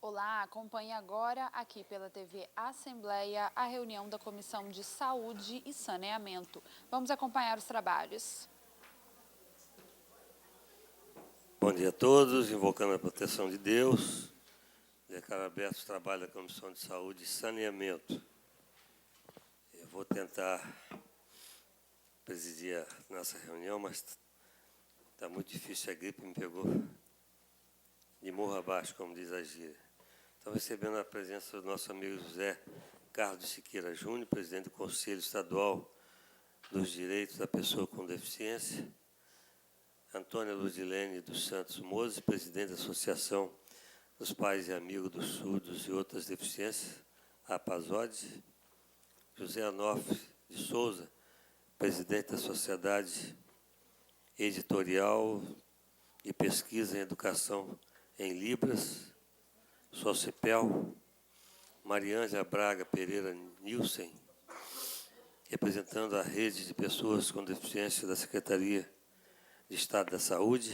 Olá, acompanhe agora aqui pela TV Assembleia a reunião da Comissão de Saúde e Saneamento. Vamos acompanhar os trabalhos. Bom dia a todos, invocando a proteção de Deus. Declaro aberto o trabalho da Comissão de Saúde e Saneamento. Eu vou tentar presidir a nossa reunião, mas está muito difícil, a gripe me pegou de morro abaixo, como diz a gíria. Estão recebendo a presença do nosso amigo José Carlos de Siqueira Júnior, presidente do Conselho Estadual dos Direitos da Pessoa com Deficiência, Antônia Ludilene dos Santos Moses, presidente da Associação dos Pais e Amigos dos Surdos e Outras Deficiências, a APASOD, José Onofre de Souza, presidente da Sociedade Editorial e Pesquisa em Educação em Libras, Socipel, Mariângela Braga Pereira Nilsen, representando a rede de pessoas com deficiência da Secretaria de Estado da Saúde,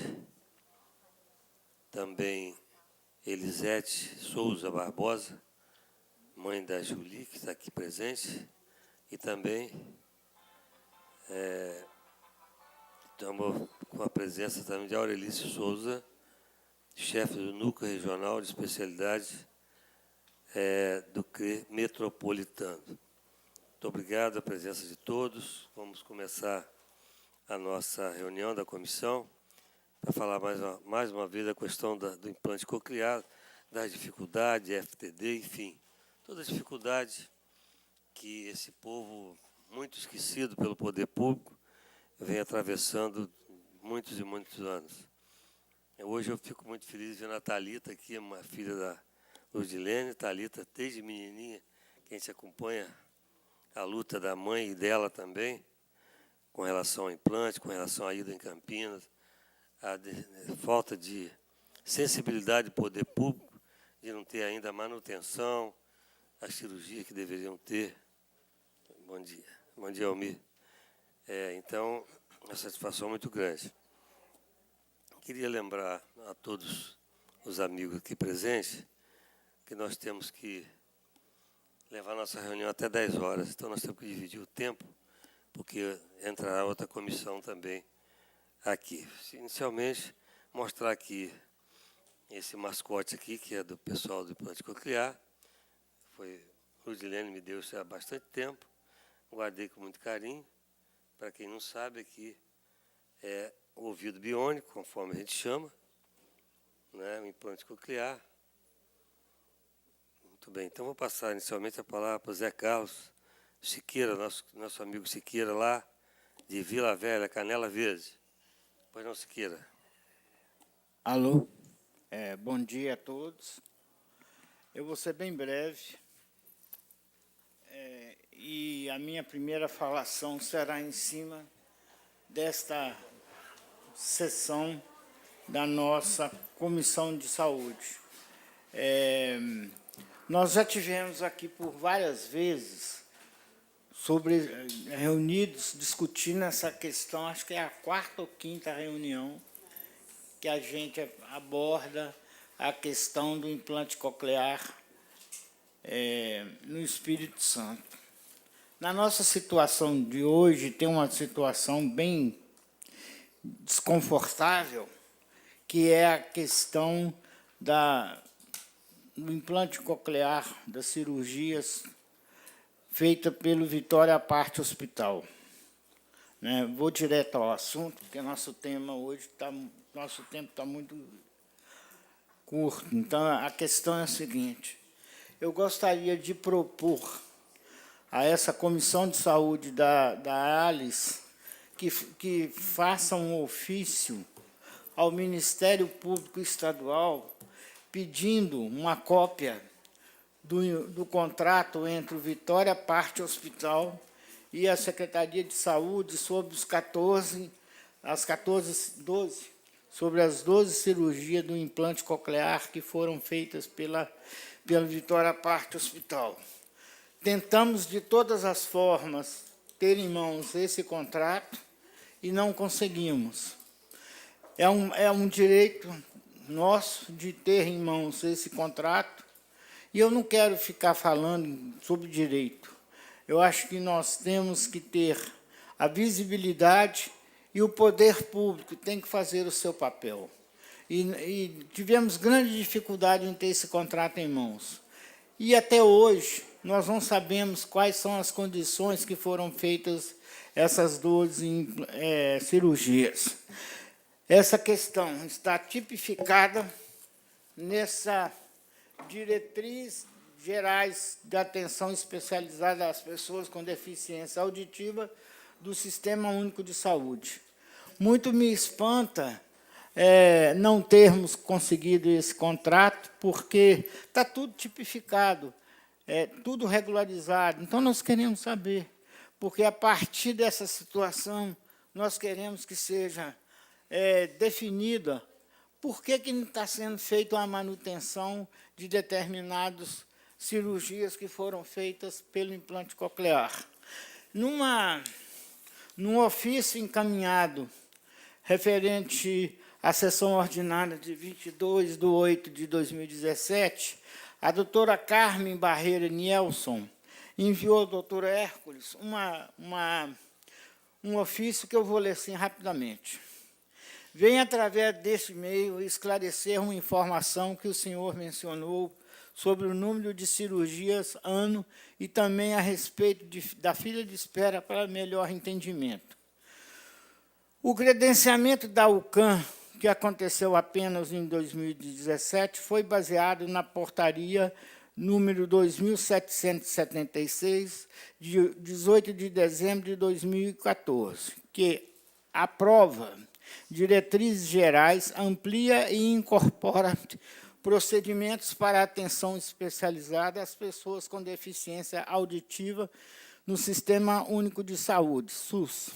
também Elisete Souza Barbosa, mãe da Julie, que está aqui presente, e também estamos com a presença também de Aurelice Souza, chefe do Núcleo Regional de Especialidade do CRE Metropolitano. Muito obrigado pela presença de todos. Vamos começar a nossa reunião da comissão para falar mais uma vez da questão do implante coclear, das dificuldades, FTD, enfim, toda a dificuldade que esse povo, muito esquecido pelo poder público, vem atravessando muitos e muitos anos. Hoje eu fico muito feliz de ver a Thalita aqui, uma filha da Ludilene. Thalita, desde menininha, que a gente acompanha a luta da mãe e dela também, com relação ao implante, com relação à ida em Campinas, a falta de sensibilidade do poder público, de não ter ainda a manutenção, a cirurgia que deveriam ter. Bom dia, Almir. Então, uma satisfação muito grande. Queria lembrar a todos os amigos aqui presentes que nós temos que levar nossa reunião até 10 horas, então nós temos que dividir o tempo, porque entrará outra comissão também aqui. Inicialmente, mostrar aqui esse mascote aqui, que é do pessoal do implante coclear. Ludilene me deu isso há bastante tempo, guardei com muito carinho. Para quem não sabe, aqui é o ouvido biônico, conforme a gente chama, né, o implante coclear. Muito bem, então vou passar inicialmente a palavra para o Zé Carlos Siqueira, nosso amigo Siqueira, lá de Vila Velha, Canela Verde. Pois não, Siqueira. Alô, bom dia a todos. Eu vou ser bem breve. E a minha primeira falação será em cima desta sessão da nossa Comissão de Saúde. Nós já tivemos aqui por várias vezes reunidos discutindo essa questão, acho que é a 4ª ou 5ª reunião que a gente aborda a questão do implante coclear no Espírito Santo. Na nossa situação de hoje, tem uma situação bem desconfortável, que é a questão do implante coclear, das cirurgias feitas pelo Vitória Parte Hospital. Vou direto ao assunto, porque nosso tema hoje nosso tempo está muito curto. Então, a questão é a seguinte: eu gostaria de propor a essa Comissão de Saúde da ALIS que faça um ofício ao Ministério Público Estadual pedindo uma cópia do contrato entre o Vitória Parte Hospital e a Secretaria de Saúde sobre sobre as 12 cirurgias do implante coclear que foram feitas pela Vitória Parte Hospital. Tentamos, de todas as formas, ter em mãos esse contrato e não conseguimos. É um direito nosso de ter em mãos esse contrato, e eu não quero ficar falando sobre direito. Eu acho que nós temos que ter a visibilidade e o poder público tem que fazer o seu papel. E tivemos grande dificuldade em ter esse contrato em mãos. E até hoje nós não sabemos quais são as condições que foram feitas essas 12 cirurgias. Essa questão está tipificada nessa diretriz gerais de atenção especializada às pessoas com deficiência auditiva do Sistema Único de Saúde. Muito me espanta não termos conseguido esse contrato, porque está tudo tipificado, tudo regularizado. Então, nós queremos saber, porque, a partir dessa situação, nós queremos que seja definida por que não está sendo feita uma manutenção de determinadas cirurgias que foram feitas pelo implante coclear. Num ofício encaminhado referente à sessão ordinária de 22/8/2017, a doutora Carmen Barreira Nielson enviou ao doutor Hércules um ofício que eu vou ler assim rapidamente. Venho, através deste meio, esclarecer uma informação que o senhor mencionou sobre o número de cirurgias ano e também a respeito da fila de espera para melhor entendimento. O credenciamento da UCAM, que aconteceu apenas em 2017, foi baseado na portaria número 2.776, de 18 de dezembro de 2014, que aprova diretrizes gerais, amplia e incorpora procedimentos para atenção especializada às pessoas com deficiência auditiva no Sistema Único de Saúde, SUS.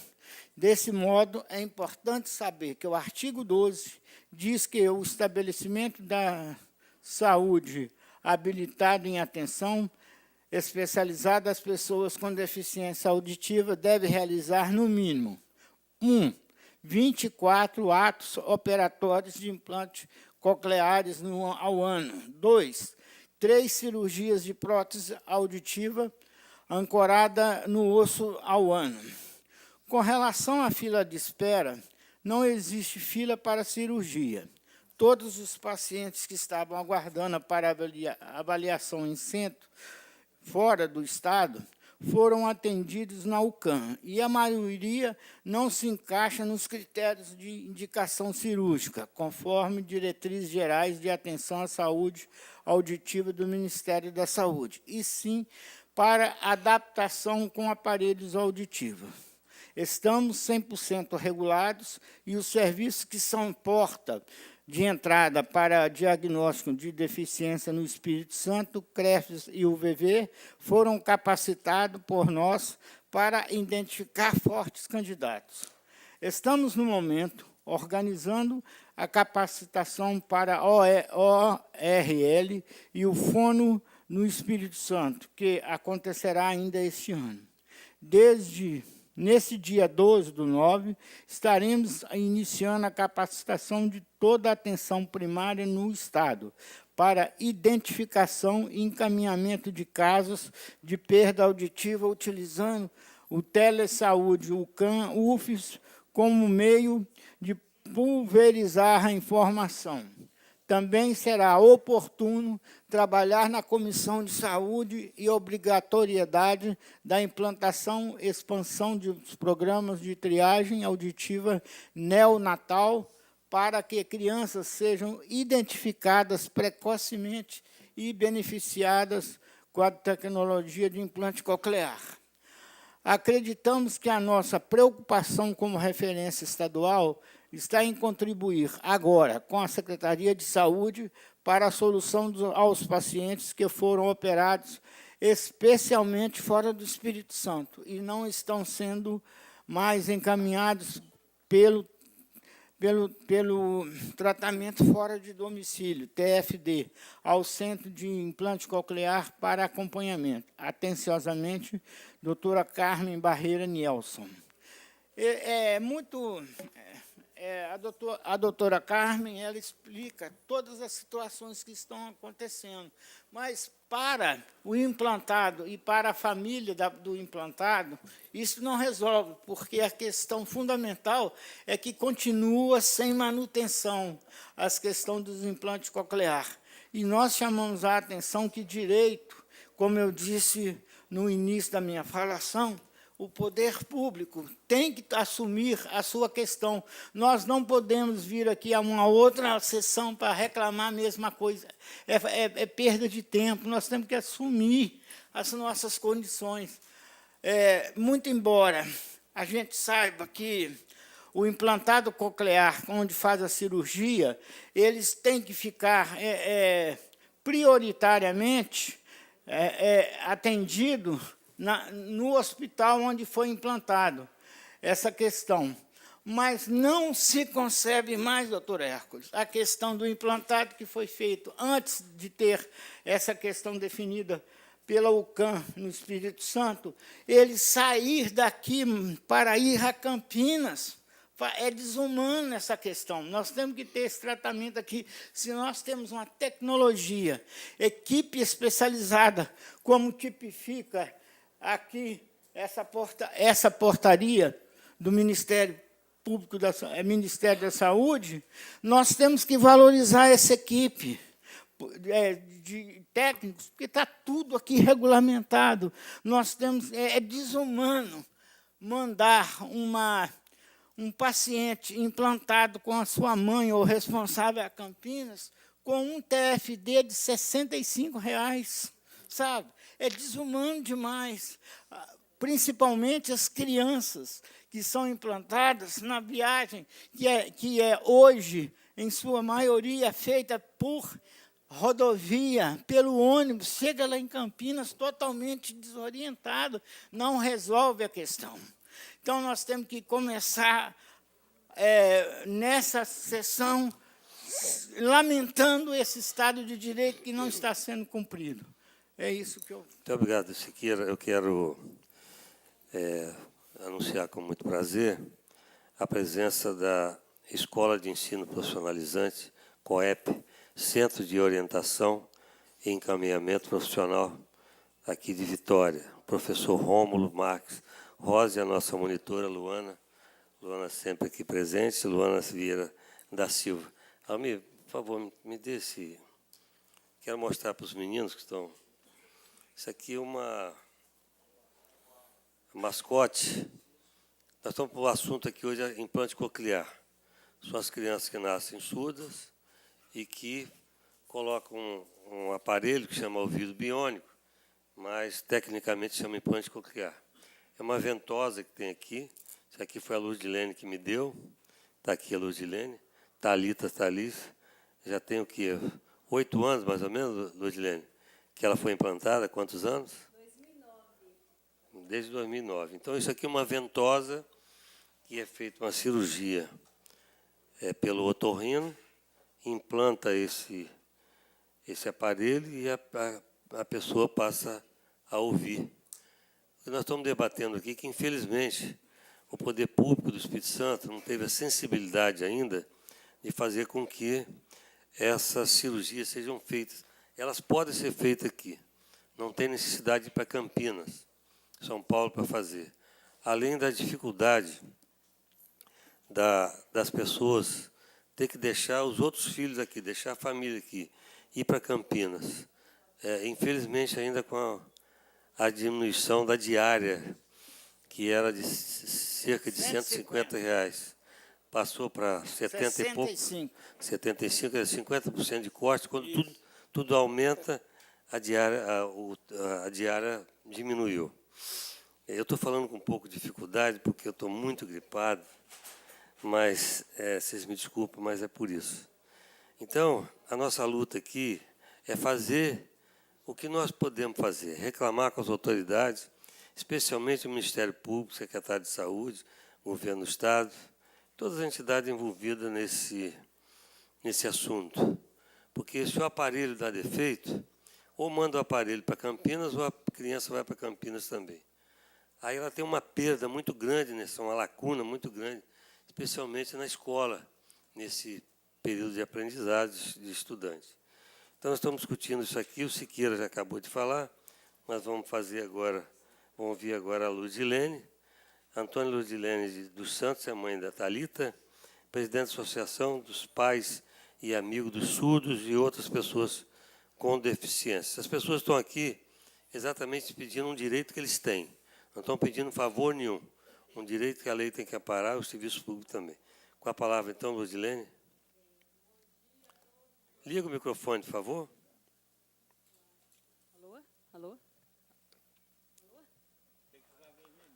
Desse modo, é importante saber que o artigo 12 diz que o estabelecimento da saúde habilitado em atenção especializada às pessoas com deficiência auditiva deve realizar, no mínimo, 24 atos operatórios de implantes cocleares ao ano. 2, 3 cirurgias de prótese auditiva ancorada no osso ao ano. Com relação à fila de espera, não existe fila para cirurgia. Todos os pacientes que estavam aguardando para avaliação em centro, fora do Estado, foram atendidos na UCAM, e a maioria não se encaixa nos critérios de indicação cirúrgica, conforme diretrizes gerais de atenção à saúde auditiva do Ministério da Saúde, e sim para adaptação com aparelhos auditivos. Estamos 100% regulados e os serviços que são porta de entrada para diagnóstico de deficiência no Espírito Santo, CREFES e UVV, foram capacitados por nós para identificar fortes candidatos. Estamos, no momento, organizando a capacitação para ORL e o Fono no Espírito Santo, que acontecerá ainda este ano. Nesse dia 12/9, estaremos iniciando a capacitação de toda a atenção primária no Estado, para identificação e encaminhamento de casos de perda auditiva, utilizando o Telesaúde, o CAN, UFES, como meio de pulverizar a informação. Também será oportuno trabalhar na Comissão de Saúde e obrigatoriedade da implantação e expansão dos programas de triagem auditiva neonatal para que crianças sejam identificadas precocemente e beneficiadas com a tecnologia de implante coclear. Acreditamos que a nossa preocupação como referência estadual está em contribuir agora com a Secretaria de Saúde para a solução aos pacientes que foram operados especialmente fora do Espírito Santo e não estão sendo mais encaminhados pelo tratamento fora de domicílio, TFD, ao Centro de Implante Coclear para acompanhamento. Atenciosamente, doutora Carmen Barreira Nielson. A doutora Carmen, ela explica todas as situações que estão acontecendo, mas para o implantado e para a família do implantado, isso não resolve, porque a questão fundamental é que continua sem manutenção a questão dos implantes cocleares. E nós chamamos a atenção que direito, como eu disse no início da minha falação, o poder público tem que assumir a sua questão. Nós não podemos vir aqui a uma outra sessão para reclamar a mesma coisa. É perda de tempo. Nós temos que assumir as nossas condições. Muito embora a gente saiba que o implantado coclear, onde faz a cirurgia, eles têm que ficar prioritariamente atendido no hospital onde foi implantado essa questão. Mas não se concebe mais, doutor Hércules, a questão do implantado que foi feito antes de ter essa questão definida pela UCAM no Espírito Santo, ele sair daqui para ir a Campinas. É desumano essa questão. Nós temos que ter esse tratamento aqui. Se nós temos uma tecnologia, equipe especializada, como tipifica aqui essa portaria do Ministério Público, Ministério da Saúde, nós temos que valorizar essa equipe de técnicos, porque está tudo aqui regulamentado. Nós temos, é desumano mandar um paciente implantado com a sua mãe ou responsável a Campinas com um TFD de R$ 65, sabe? É desumano demais, principalmente as crianças que são implantadas na viagem, que é hoje, em sua maioria, feita por rodovia, pelo ônibus, chega lá em Campinas totalmente desorientado, não resolve a questão. Então, nós temos que começar nessa sessão lamentando esse Estado de Direito que não está sendo cumprido. É isso que eu... Muito obrigado, Siqueira. Eu quero anunciar com muito prazer a presença da Escola de Ensino Profissionalizante, COEP, Centro de Orientação e Encaminhamento Profissional aqui de Vitória. Professor Rômulo Marques Rosa e a nossa monitora, Luana sempre aqui presente, Luana Vieira da Silva. Almir, por favor, me dê esse... Quero mostrar para os meninos que estão... Isso aqui é uma mascote. Nós estamos para o assunto aqui hoje, é implante coclear. São as crianças que nascem surdas e que colocam um aparelho que chama ouvido biônico, mas tecnicamente chama implante coclear. É uma ventosa que tem aqui. Isso aqui foi a Lurdilene que me deu. Está aqui a Lurdilene. Thalita Thalys. Já tem o quê? 8 anos, mais ou menos, Lurdilene? Que ela foi implantada, quantos anos? 2009. Desde 2009. Então, isso aqui é uma ventosa que é feita uma cirurgia pelo otorrino, implanta esse aparelho e a pessoa passa a ouvir. Nós estamos debatendo aqui que, infelizmente, o poder público do Espírito Santo não teve a sensibilidade ainda de fazer com que essas cirurgias sejam feitas. Elas podem ser feitas aqui. Não tem necessidade de ir para Campinas, São Paulo, para fazer. Além da dificuldade das pessoas ter que deixar os outros filhos aqui, deixar a família aqui, ir para Campinas. Infelizmente, ainda com a diminuição da diária, que era de cerca de R$ 150, passou para 70 e pouco, 75, 50% de corte. Quando tudo aumenta, a diária diminuiu. Eu estou falando com um pouco de dificuldade, porque eu estou muito gripado, mas vocês me desculpem, mas é por isso. Então, a nossa luta aqui é fazer o que nós podemos fazer, reclamar com as autoridades, especialmente o Ministério Público, Secretário de Saúde, Governo do Estado, todas as entidades envolvidas nesse assunto. Porque se o aparelho dá defeito, ou manda o aparelho para Campinas, ou a criança vai para Campinas também. Aí ela tem uma perda muito grande, uma lacuna muito grande, especialmente na escola, nesse período de aprendizado de estudantes. Então, nós estamos discutindo isso aqui, o Siqueira já acabou de falar, nós vamos ouvir agora a Ludilene, Antônia Ludilene dos Santos, é a mãe da Thalita, presidente da Associação dos Pais e Amigos dos Surdos e outras pessoas com deficiência. As pessoas estão aqui exatamente pedindo um direito que eles têm, não estão pedindo favor nenhum, um direito que a lei tem que amparar, o serviço público também. Com a palavra, então, Ludilene. Liga o microfone, por favor. Alô? Alô?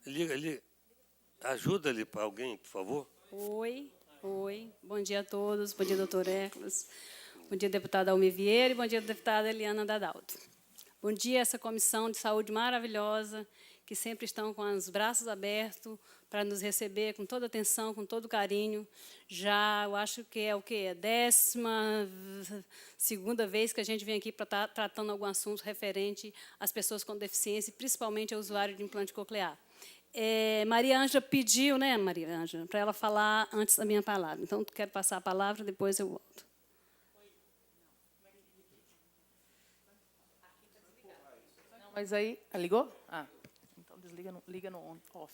Liga. Ajuda ali para alguém, por favor. Oi. Bom dia a todos. Bom dia, doutor Hércules. Bom dia, deputada Almir Vieira. E bom dia, deputada Eliana Dadalto. Bom dia a essa comissão de saúde maravilhosa, que sempre estão com os braços abertos para nos receber com toda atenção, com todo carinho. Já, eu acho que é o quê? A 12ª vez que a gente vem aqui para estar tratando algum assunto referente às pessoas com deficiência, principalmente ao usuário de implante coclear. Maria Ângela pediu, né, Maria Ângela, para ela falar antes da minha palavra. Então, quero passar a palavra, depois eu volto. Mas aí, ligou? Então liga no on, off.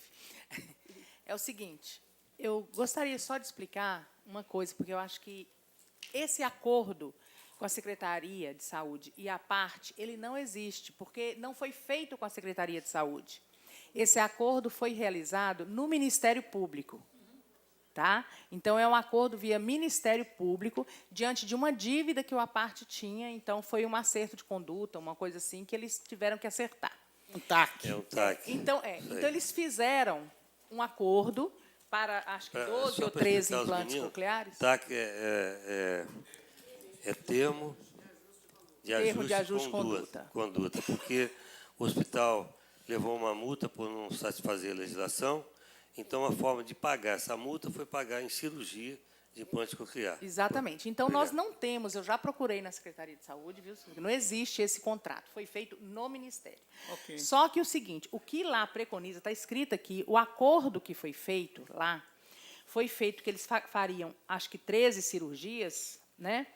É o seguinte, eu gostaria só de explicar uma coisa, porque eu acho que esse acordo com a Secretaria de Saúde e a parte, ele não existe, porque não foi feito com a Secretaria de Saúde. Esse acordo foi realizado no Ministério Público. Tá? Então, é um acordo via Ministério Público, diante de uma dívida que o APARTE tinha, então foi um acerto de conduta, uma coisa assim, que eles tiveram que acertar. Um TAC. É um TAC. Então, eles fizeram um acordo para, acho que 12 ou 13 implantes cocleares. TAC é termo de ajuste de conduta, porque o hospital levou uma multa por não satisfazer a legislação. Então, a forma de pagar essa multa foi pagar em cirurgia de implante coclear. Exatamente. Então, Obrigado. nós não temos, eu já procurei na Secretaria de Saúde, viu? Não existe esse contrato, foi feito no Ministério. Okay. Só que o seguinte, o que lá preconiza, está escrito aqui, o acordo que foi feito lá, foi feito que eles fariam, acho que 13 cirurgias, né?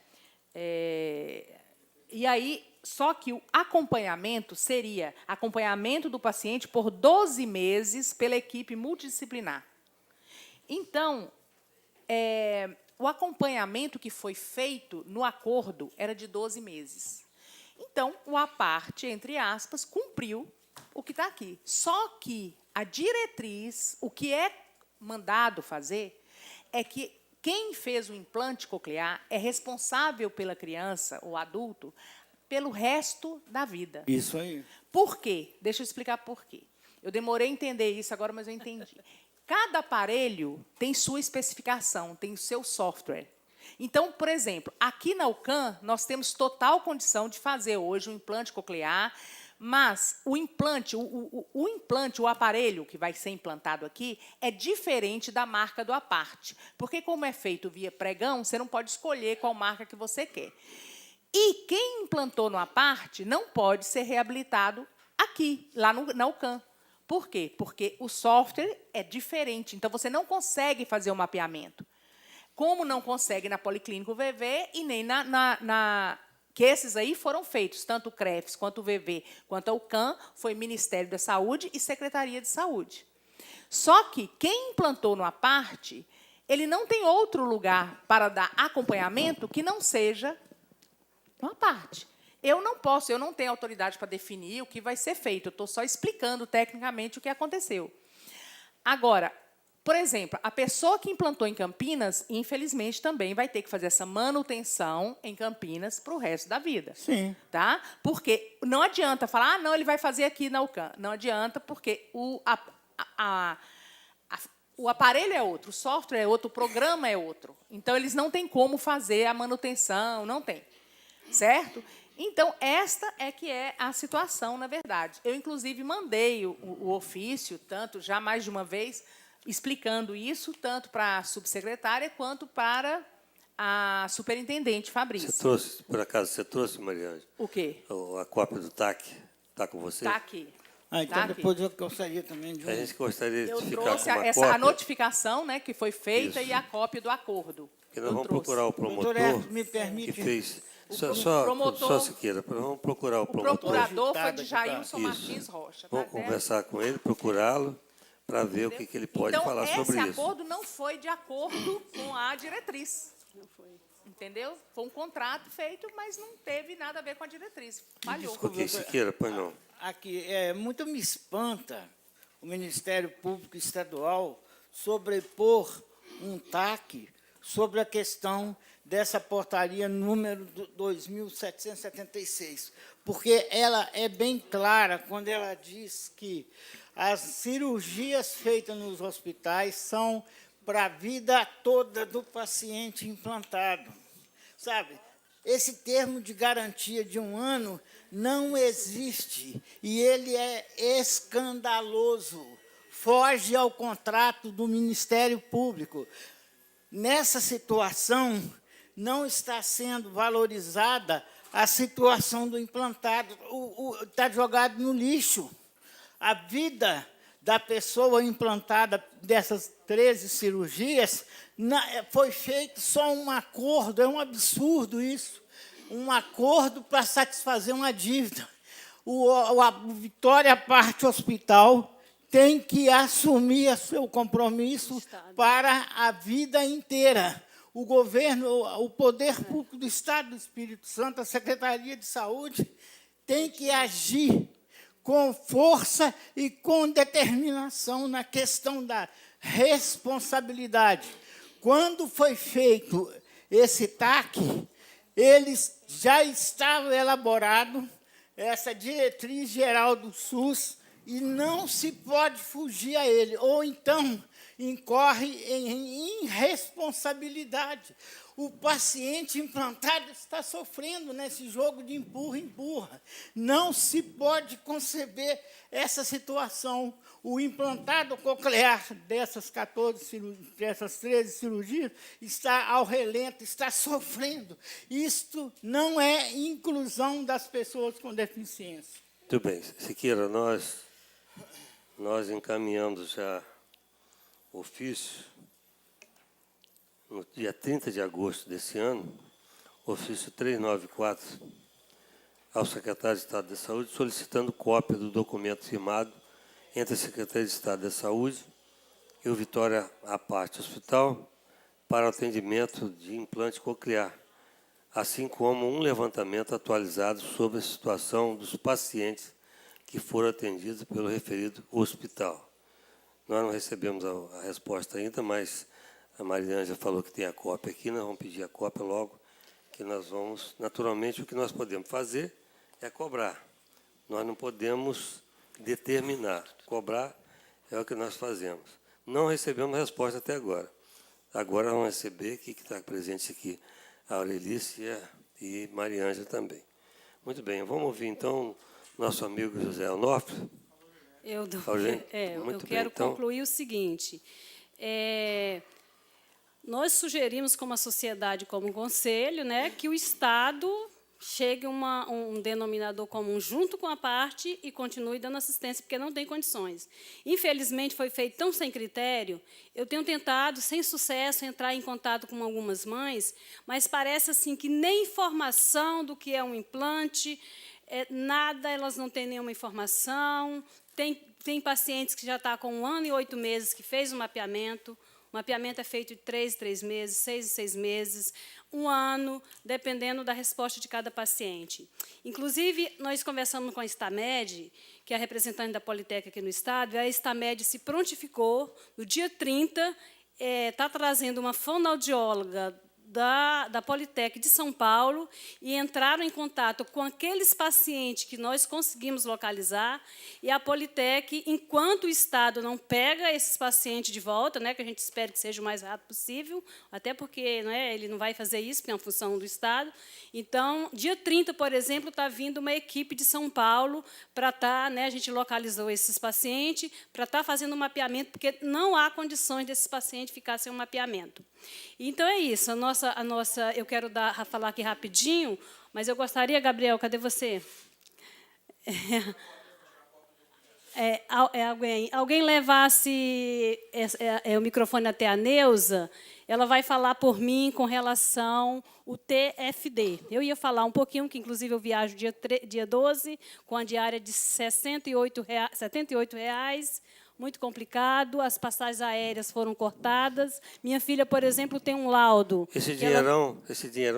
E aí, só que o acompanhamento seria acompanhamento do paciente por 12 meses pela equipe multidisciplinar. Então, o acompanhamento que foi feito no acordo era de 12 meses. Então, o APARTE, entre aspas, cumpriu o que está aqui. Só que a diretriz, o que é mandado fazer, é que quem fez o implante coclear é responsável pela criança ou adulto pelo resto da vida. Isso aí. Por quê? Deixa eu explicar por quê. Eu demorei a entender isso agora, mas eu entendi. Cada aparelho tem sua especificação, tem o seu software. Então, por exemplo, aqui na UCAM, nós temos total condição de fazer hoje um implante coclear, mas o implante, o aparelho que vai ser implantado aqui é diferente da marca do APARTE, porque como é feito via pregão, você não pode escolher qual marca que você quer. E quem implantou no APARTE não pode ser reabilitado aqui, lá na UCAM. Por quê? Porque o software é diferente, então você não consegue fazer o mapeamento. Como não consegue na Policlínica VV e nem que esses aí foram feitos, tanto o CREFS, quanto o VV, quanto a UCAM, foi Ministério da Saúde e Secretaria de Saúde. Só que quem implantou no APARTE, ele não tem outro lugar para dar acompanhamento que não seja no APARTE. Eu não tenho autoridade para definir o que vai ser feito, eu estou só explicando tecnicamente o que aconteceu. Agora, por exemplo, a pessoa que implantou em Campinas, infelizmente, também vai ter que fazer essa manutenção em Campinas para o resto da vida. Sim. Tá? Porque não adianta falar, não, ele vai fazer aqui na UCAM. Não adianta, porque o aparelho é outro, o software é outro, o programa é outro. Então, eles não têm como fazer a manutenção, não tem. Certo? Então, esta é que é a situação, na verdade. Eu, inclusive, mandei o ofício, tanto já mais de uma vez, explicando isso, tanto para a subsecretária quanto para a superintendente Fabrício. Você trouxe, por acaso, Maria Ângela? O quê? A cópia do TAC está com você? Está aqui. Então, Tá depois eu gostaria também de A gente gostaria Eu de ficar trouxe com uma a cópia, notificação, né, que foi feita Isso. e a cópia do acordo. que nós Eu vamos trouxe. procurar o Doutor promotor Hércules, me que permite. fez... promotor- Só Siqueira, vamos procurar o O promotor. procurador foi Agitado de aqui, tá? Jailson Isso. Martins Rocha. Vamos tá certo? conversar com ele, procurá-lo, para ver o que ele pode então, falar sobre esse isso. acordo não foi de acordo com a diretriz. Não foi. Entendeu? Foi um contrato feito, mas não teve nada a ver com a diretriz. Falhou. Ok, Siqueira, pois não. Aqui, muito me espanta o Ministério Público Estadual sobrepor um TAC sobre a questão dessa portaria número 2.776, porque ela é bem clara quando ela diz que as cirurgias feitas nos hospitais são para a vida toda do paciente implantado. Sabe? Esse termo de garantia de 1 ano não existe e ele é escandaloso. Foge ao contrato do Ministério Público. Nessa situação, não está sendo valorizada a situação do implantado. Está jogado no lixo. A vida da pessoa implantada dessas 13 cirurgias, foi feito só um acordo, é um absurdo isso, um acordo para satisfazer uma dívida. A Vitória Parte Hospital tem que assumir o seu compromisso para a vida inteira. O governo, o poder público do Estado do Espírito Santo, a Secretaria de Saúde, tem que agir com força e com determinação na questão da responsabilidade. Quando foi feito esse TAC, eles já estavam elaborado essa diretriz geral do SUS e não se pode fugir a ele, ou então incorre em irresponsabilidade. O paciente implantado está sofrendo nesse jogo de empurra-empurra. Não se pode conceber essa situação. O implantado coclear dessas 13 cirurgias está ao relento, está sofrendo. Isto não é inclusão das pessoas com deficiência. Muito bem. Siqueira, nós encaminhamos já ofício, no dia 30 de agosto desse ano, ofício 394, ao secretário de Estado da Saúde, solicitando cópia do documento firmado entre a Secretaria de Estado da Saúde e o Vitória Parte Hospital para o atendimento de implante coclear, assim como um levantamento atualizado sobre a situação dos pacientes que foram atendidos pelo referido hospital. Nós não recebemos a resposta ainda, mas a Mariângela falou que tem a cópia aqui, nós vamos pedir a cópia logo, que nós vamos... Naturalmente, o que nós podemos fazer é cobrar. Nós não podemos determinar. Cobrar é o que nós fazemos. Não recebemos resposta até agora. Agora vamos receber, que está presente aqui, a Aurelice e Mariângela também. Muito bem, vamos ouvir, então, nosso amigo José Onofre. Eu Muito quero bem, então, concluir o seguinte. Nós sugerimos, como a sociedade, como conselho, né, que o Estado chegue a um denominador comum junto com a parte e continue dando assistência, porque não tem condições. Infelizmente, foi feito tão sem critério. Eu tenho tentado, sem sucesso, entrar em contato com algumas mães, mas parece assim que nem informação do que é um implante, nada, elas não têm nenhuma informação. Tem pacientes que já estão com 1 ano e 8 meses que fez o mapeamento. O mapeamento é feito de 3 em 3 meses, 6 em 6 meses, 1 ano, dependendo da resposta de cada paciente. Inclusive, nós conversamos com a Stamed, que é a representante da Politec aqui no Estado, e a Stamed se prontificou, no dia 30, está trazendo uma fonoaudióloga da Politec de São Paulo e entraram em contato com aqueles pacientes que nós conseguimos localizar, e a Politec, enquanto o Estado não pega esses pacientes de volta, né, que a gente espera que seja o mais rápido possível, até porque, né, ele não vai fazer isso, porque é uma função do Estado. Então, dia 30, por exemplo, está vindo uma equipe de São Paulo para estar, né, a gente localizou esses pacientes, para estar fazendo um mapeamento, porque não há condições desses pacientes ficar sem um mapeamento. Então, é isso. Eu quero falar aqui rapidinho, mas eu gostaria, Gabriel, cadê você? alguém levasse o microfone até a Neuza, ela vai falar por mim com relação ao TFD. Eu ia falar um pouquinho, que inclusive eu viajo dia 12, com a diária de R$ 78 reais, muito complicado, as passagens aéreas foram cortadas. Minha filha, por exemplo, tem um laudo. Esse dinheirão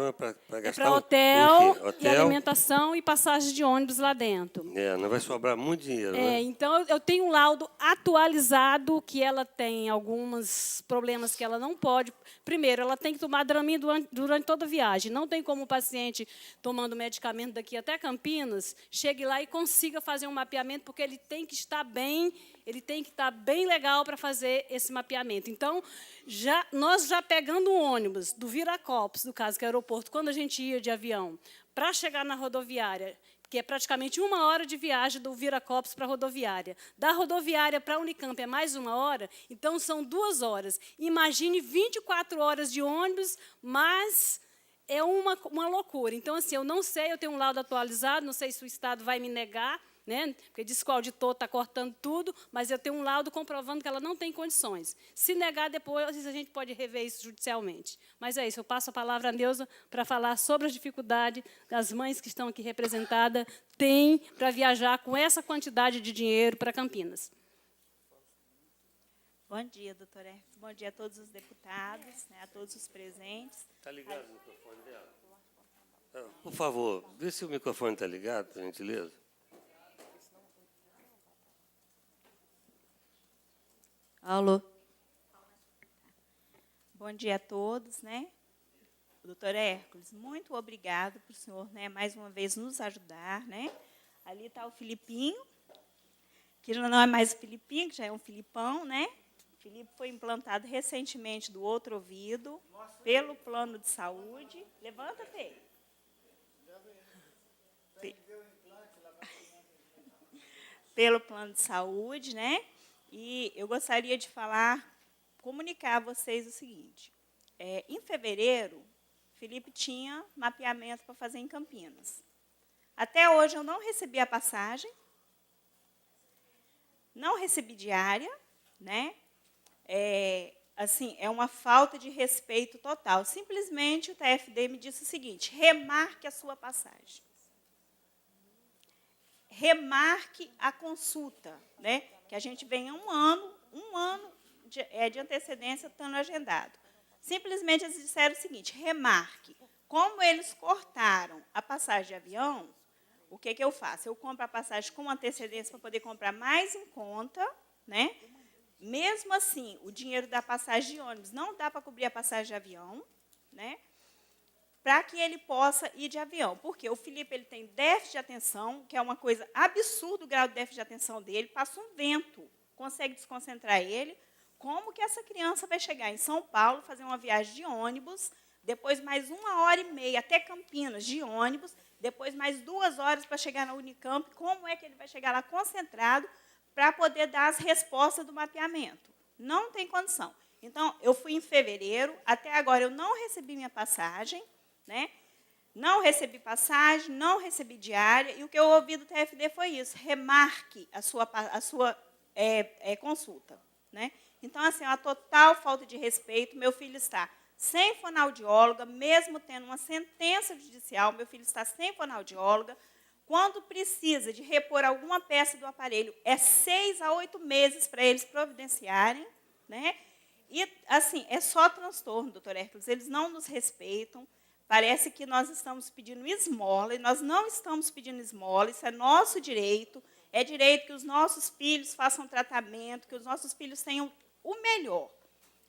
é para gastar para hotel, o quê? e alimentação e passagem de ônibus lá dentro. Não vai sobrar muito dinheiro, né? Então, eu tenho um laudo atualizado, que ela tem alguns problemas que ela não pode. Primeiro, ela tem que tomar Dramin durante toda a viagem. Não tem como o paciente, tomando medicamento daqui até Campinas, chegue lá e consiga fazer um mapeamento, porque ele tem que estar bem, ele tem que estar bem legal para fazer esse mapeamento. Então, nós já pegando um ônibus do Viracopos, no caso, que é o aeroporto, quando a gente ia de avião, para chegar na rodoviária, que é praticamente 1 hora de viagem do Viracopos para a rodoviária. Da rodoviária para a Unicamp é mais 1 hora, então são 2 horas. Imagine 24 horas de ônibus, mas é uma loucura. Então, assim, eu não sei, eu tenho um laudo atualizado, não sei se o Estado vai me negar, né? Porque diz que o auditor está cortando tudo, mas eu tenho um laudo comprovando que ela não tem condições. Se negar, depois a gente pode rever isso judicialmente. Mas é isso, eu passo a palavra à Neuza para falar sobre as dificuldades das mães que estão aqui representadas têm para viajar com essa quantidade de dinheiro para Campinas. Bom dia, doutora. Bom dia a todos os deputados, né, a todos os presentes. Está ligado o microfone dela? Por favor, vê se o microfone está ligado, por gentileza. Alô. Bom dia a todos, né? Doutor Hércules, muito obrigado por o senhor, né, mais uma vez nos ajudar, né? Ali está o Filipinho, que não é mais o Filipinho, que já é um Filipão, né? O Filipe foi implantado recentemente do outro ouvido, pelo plano de saúde. Levanta, Fê. Pelo plano de saúde, né? E eu gostaria de comunicar a vocês o seguinte. Em fevereiro, Felipe tinha mapeamento para fazer em Campinas. Até hoje eu não recebi a passagem, não recebi diária, né? É uma falta de respeito total. Simplesmente o TFD me disse o seguinte: remarque a sua passagem. Remarque a consulta, né? Que a gente vem um ano de antecedência estando agendado. Simplesmente eles disseram o seguinte: remarque. Como eles cortaram a passagem de avião, o que eu faço? Eu compro a passagem com antecedência para poder comprar mais em conta, né? Mesmo assim, o dinheiro da passagem de ônibus não dá para cobrir a passagem de avião, né? Para que ele possa ir de avião. Porque o Felipe ele tem déficit de atenção, que é uma coisa absurda o grau de déficit de atenção dele, passa um vento, consegue desconcentrar ele. Como que essa criança vai chegar em São Paulo, fazer uma viagem de ônibus, depois mais 1h30 até Campinas de ônibus, depois mais 2 horas para chegar na Unicamp? Como é que ele vai chegar lá concentrado para poder dar as respostas do mapeamento? Não tem condição. Então, eu fui em fevereiro, até agora eu não recebi minha passagem, né? Não recebi passagem, não recebi diária, e o que eu ouvi do TFD foi isso: remarque a sua consulta, né? Então, assim, é uma total falta de respeito. Meu filho está sem fonoaudióloga, mesmo tendo uma sentença judicial, meu filho está sem fonoaudióloga. Quando precisa de repor alguma peça do aparelho, é 6 a 8 meses para eles providenciarem, né? E, assim, é só transtorno, doutor Hércules. Eles não nos respeitam. Parece que nós estamos pedindo esmola, e nós não estamos pedindo esmola, isso é nosso direito. É direito que os nossos filhos façam tratamento, que os nossos filhos tenham o melhor,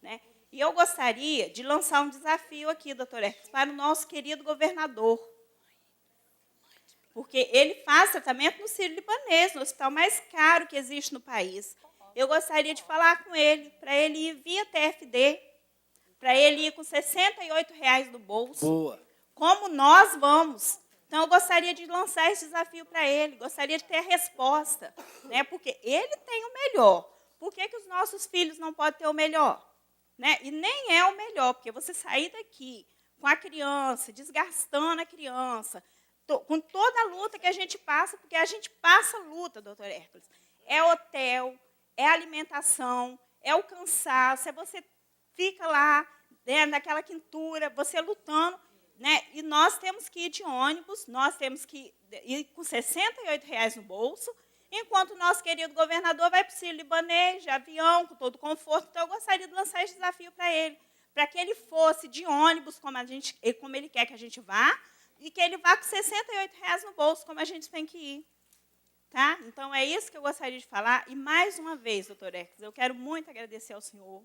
né? E eu gostaria de lançar um desafio aqui, doutor Hércules, para o nosso querido governador. Porque ele faz tratamento no Sírio-Libanês, no hospital mais caro que existe no país. Eu gostaria de falar com ele, para ele ir via TFD, para ele ir com R$ 68 no bolso. Boa. Como nós vamos. Então, eu gostaria de lançar esse desafio para ele, gostaria de ter a resposta, né? Porque ele tem o melhor. Por que os nossos filhos não podem ter o melhor? Né? E nem é o melhor, porque você sair daqui com a criança, desgastando a criança, com toda a luta que a gente passa, porque a gente passa luta, doutor Hércules. é hotel, é alimentação, é o cansaço, é você fica lá, né, naquela quintura, você lutando, né? E nós temos que ir de ônibus, nós temos que ir com R$ 68 no bolso, enquanto o nosso querido governador vai para o Sírio-Libanês, de avião, com todo conforto. Então, eu gostaria de lançar esse desafio para que ele fosse de ônibus, como ele quer que a gente vá, e que ele vá com R$ 68 no bolso, como a gente tem que ir. Tá? Então, é isso que eu gostaria de falar. E, mais uma vez, doutor Hércules, eu quero muito agradecer ao senhor,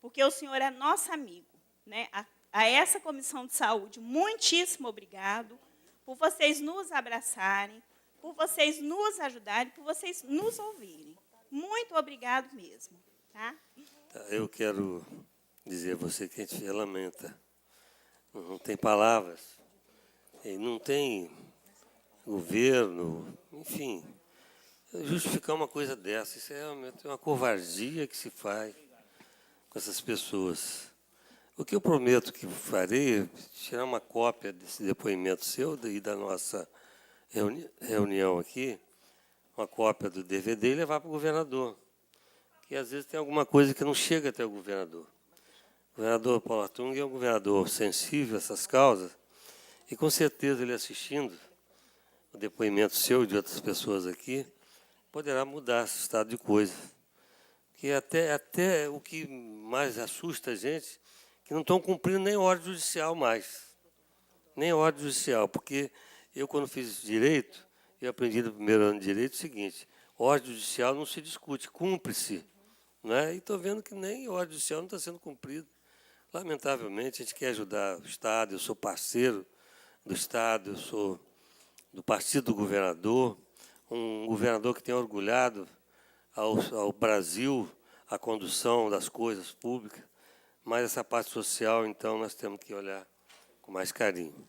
porque o senhor é nosso amigo. Né? A essa Comissão de Saúde, muitíssimo obrigado por vocês nos abraçarem, por vocês nos ajudarem, por vocês nos ouvirem. Muito obrigado mesmo. Tá? Eu quero dizer a você que a gente lamenta. Não tem palavras, não tem governo, enfim. Justificar uma coisa dessa, isso é realmente uma covardia que se faz com essas pessoas. O que eu prometo que farei é tirar uma cópia desse depoimento seu e da nossa reunião aqui, uma cópia do DVD e levar para o governador. Que às vezes tem alguma coisa que não chega até o governador. O governador Paulo Artung é um governador sensível a essas causas, e com certeza ele assistindo o depoimento seu e de outras pessoas aqui, poderá mudar esse estado de coisa. Porque até o que mais assusta a gente, que não estão cumprindo nem ordem judicial mais. Nem ordem judicial, porque eu, quando fiz direito, eu aprendi no primeiro ano de direito o seguinte: ordem judicial não se discute, cumpre-se. Né? E estou vendo que nem ordem judicial não está sendo cumprida. Lamentavelmente, a gente quer ajudar o Estado, eu sou parceiro do Estado, eu sou do partido do governador, um governador que tem orgulhado ao Brasil a condução das coisas públicas, mas essa parte social, então, nós temos que olhar com mais carinho.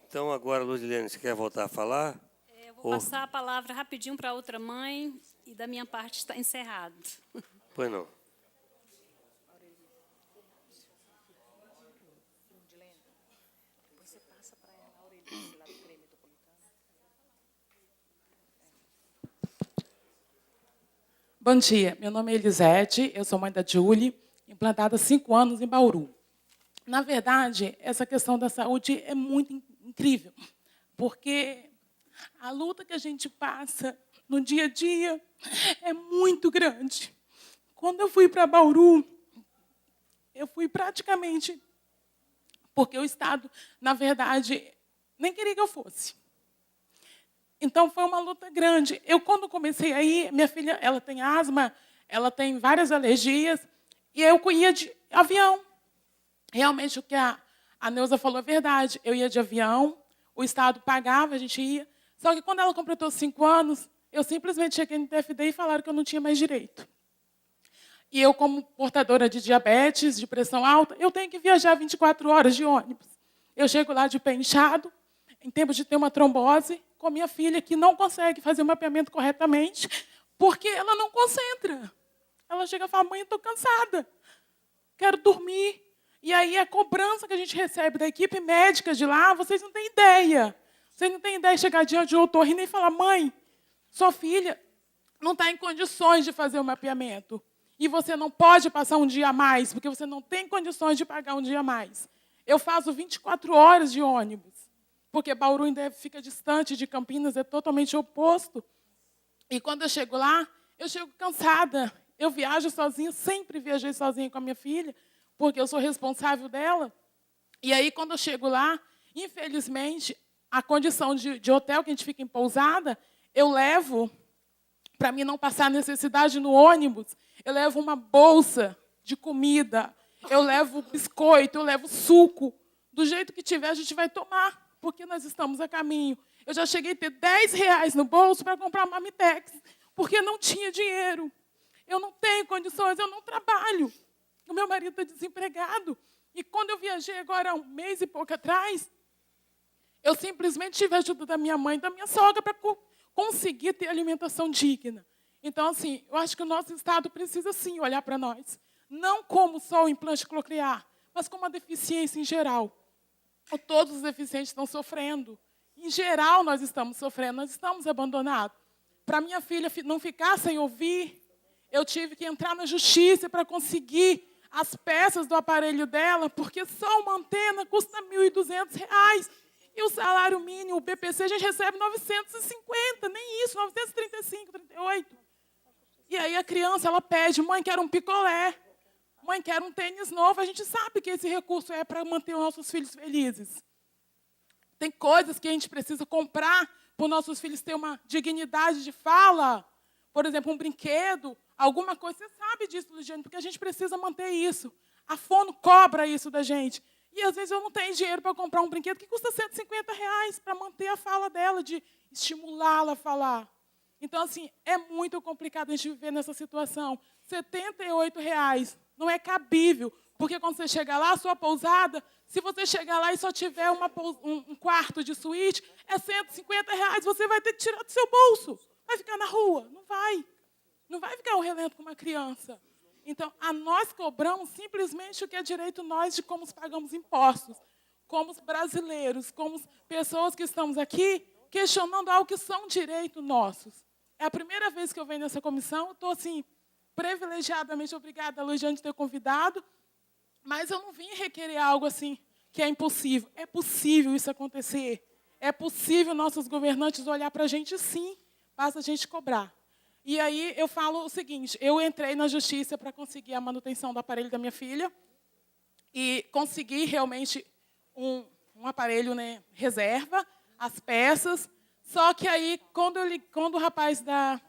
Então, agora, Ludilene, você quer voltar a falar? Eu vou passar a palavra rapidinho para outra mãe, e da minha parte está encerrado. Pois não. Bom dia, meu nome é Elisete, eu sou mãe da Julie, implantada há 5 anos em Bauru. Na verdade, essa questão da saúde é muito incrível, porque a luta que a gente passa no dia a dia é muito grande. Quando eu fui para Bauru, eu fui praticamente porque o Estado, na verdade, nem queria que eu fosse. Então, foi uma luta grande. Eu, quando comecei aí, minha filha, ela tem asma, ela tem várias alergias, e eu ia de avião. Realmente, o que a Neuza falou é verdade. Eu ia de avião, o Estado pagava, a gente ia. Só que, quando ela completou 5 anos, eu simplesmente cheguei no TFD e falaram que eu não tinha mais direito. E eu, como portadora de diabetes, de pressão alta, eu tenho que viajar 24 horas de ônibus. Eu chego lá de pé inchado, em tempo de ter uma trombose, com a minha filha, que não consegue fazer o mapeamento corretamente, porque ela não concentra. Ela chega e fala: mãe, eu estou cansada, quero dormir. E aí a cobrança que a gente recebe da equipe médica de lá, vocês não têm ideia. Vocês não têm ideia de chegar diante de um otorrino e falar: mãe, sua filha não está em condições de fazer o mapeamento. E você não pode passar um dia a mais, porque você não tem condições de pagar um dia a mais. Eu faço 24 horas de ônibus, porque Bauru ainda fica distante de Campinas, é totalmente oposto. E quando eu chego lá, eu chego cansada. Eu viajo sozinha, sempre viajei sozinha com a minha filha, porque eu sou responsável dela. E aí, quando eu chego lá, infelizmente, a condição de hotel que a gente fica em pousada, eu levo, para mim não passar necessidade no ônibus, eu levo uma bolsa de comida, eu levo biscoito, eu levo suco. Do jeito que tiver, a gente vai tomar, porque nós estamos a caminho. Eu já cheguei a ter R$10 no bolso para comprar uma Marmitex, porque não tinha dinheiro. Eu não tenho condições, eu não trabalho. O meu marido está desempregado. E quando eu viajei agora, 1 mês e pouco atrás, eu simplesmente tive a ajuda da minha mãe e da minha sogra para conseguir ter alimentação digna. Então, assim, eu acho que o nosso Estado precisa, sim, olhar para nós. Não como só o implante coclear, mas como a deficiência em geral. Todos os deficientes estão sofrendo. Em geral, nós estamos sofrendo, nós estamos abandonados. para minha filha não ficar sem ouvir, eu tive que entrar na justiça para conseguir as peças do aparelho dela, porque só uma antena custa R$ 1.200. E o salário mínimo, o BPC, a gente recebe 950, nem isso, 935, 38. E aí a criança, ela pede, mãe, quero um picolé, mãe, quero um tênis novo. A gente sabe que esse recurso é para manter os nossos filhos felizes. Tem coisas que a gente precisa comprar para os nossos filhos terem uma dignidade de fala. Por exemplo, um brinquedo, alguma coisa. Você sabe disso, Luciane, porque a gente precisa manter isso. A Fono cobra isso da gente. E, às vezes, eu não tenho dinheiro para comprar um brinquedo que custa R$ 150 para manter a fala dela, de estimulá-la a falar. Então, assim, é muito complicado a gente viver nessa situação. R$ 78 não é cabível, porque quando você chega lá, a sua pousada, se você chegar lá e só tiver um quarto de suíte, é R$ 150, você vai ter que tirar do seu bolso. Vai ficar na rua? Não vai. Não vai ficar ao relento com uma criança. Então, nós cobramos simplesmente o que é direito nós de como pagamos impostos, como brasileiros, como pessoas que estamos aqui questionando algo que são direitos nossos. É a primeira vez que eu venho nessa comissão, estou, assim, privilegiadamente obrigada a Luciane de ter convidado, mas eu não vim requerer algo assim que é impossível. É possível isso acontecer. É possível nossos governantes olhar para a gente, sim, basta a gente cobrar. E aí eu falo o seguinte, eu entrei na justiça para conseguir a manutenção do aparelho da minha filha e consegui realmente um aparelho, né, reserva, as peças. Só que aí, quando o rapaz da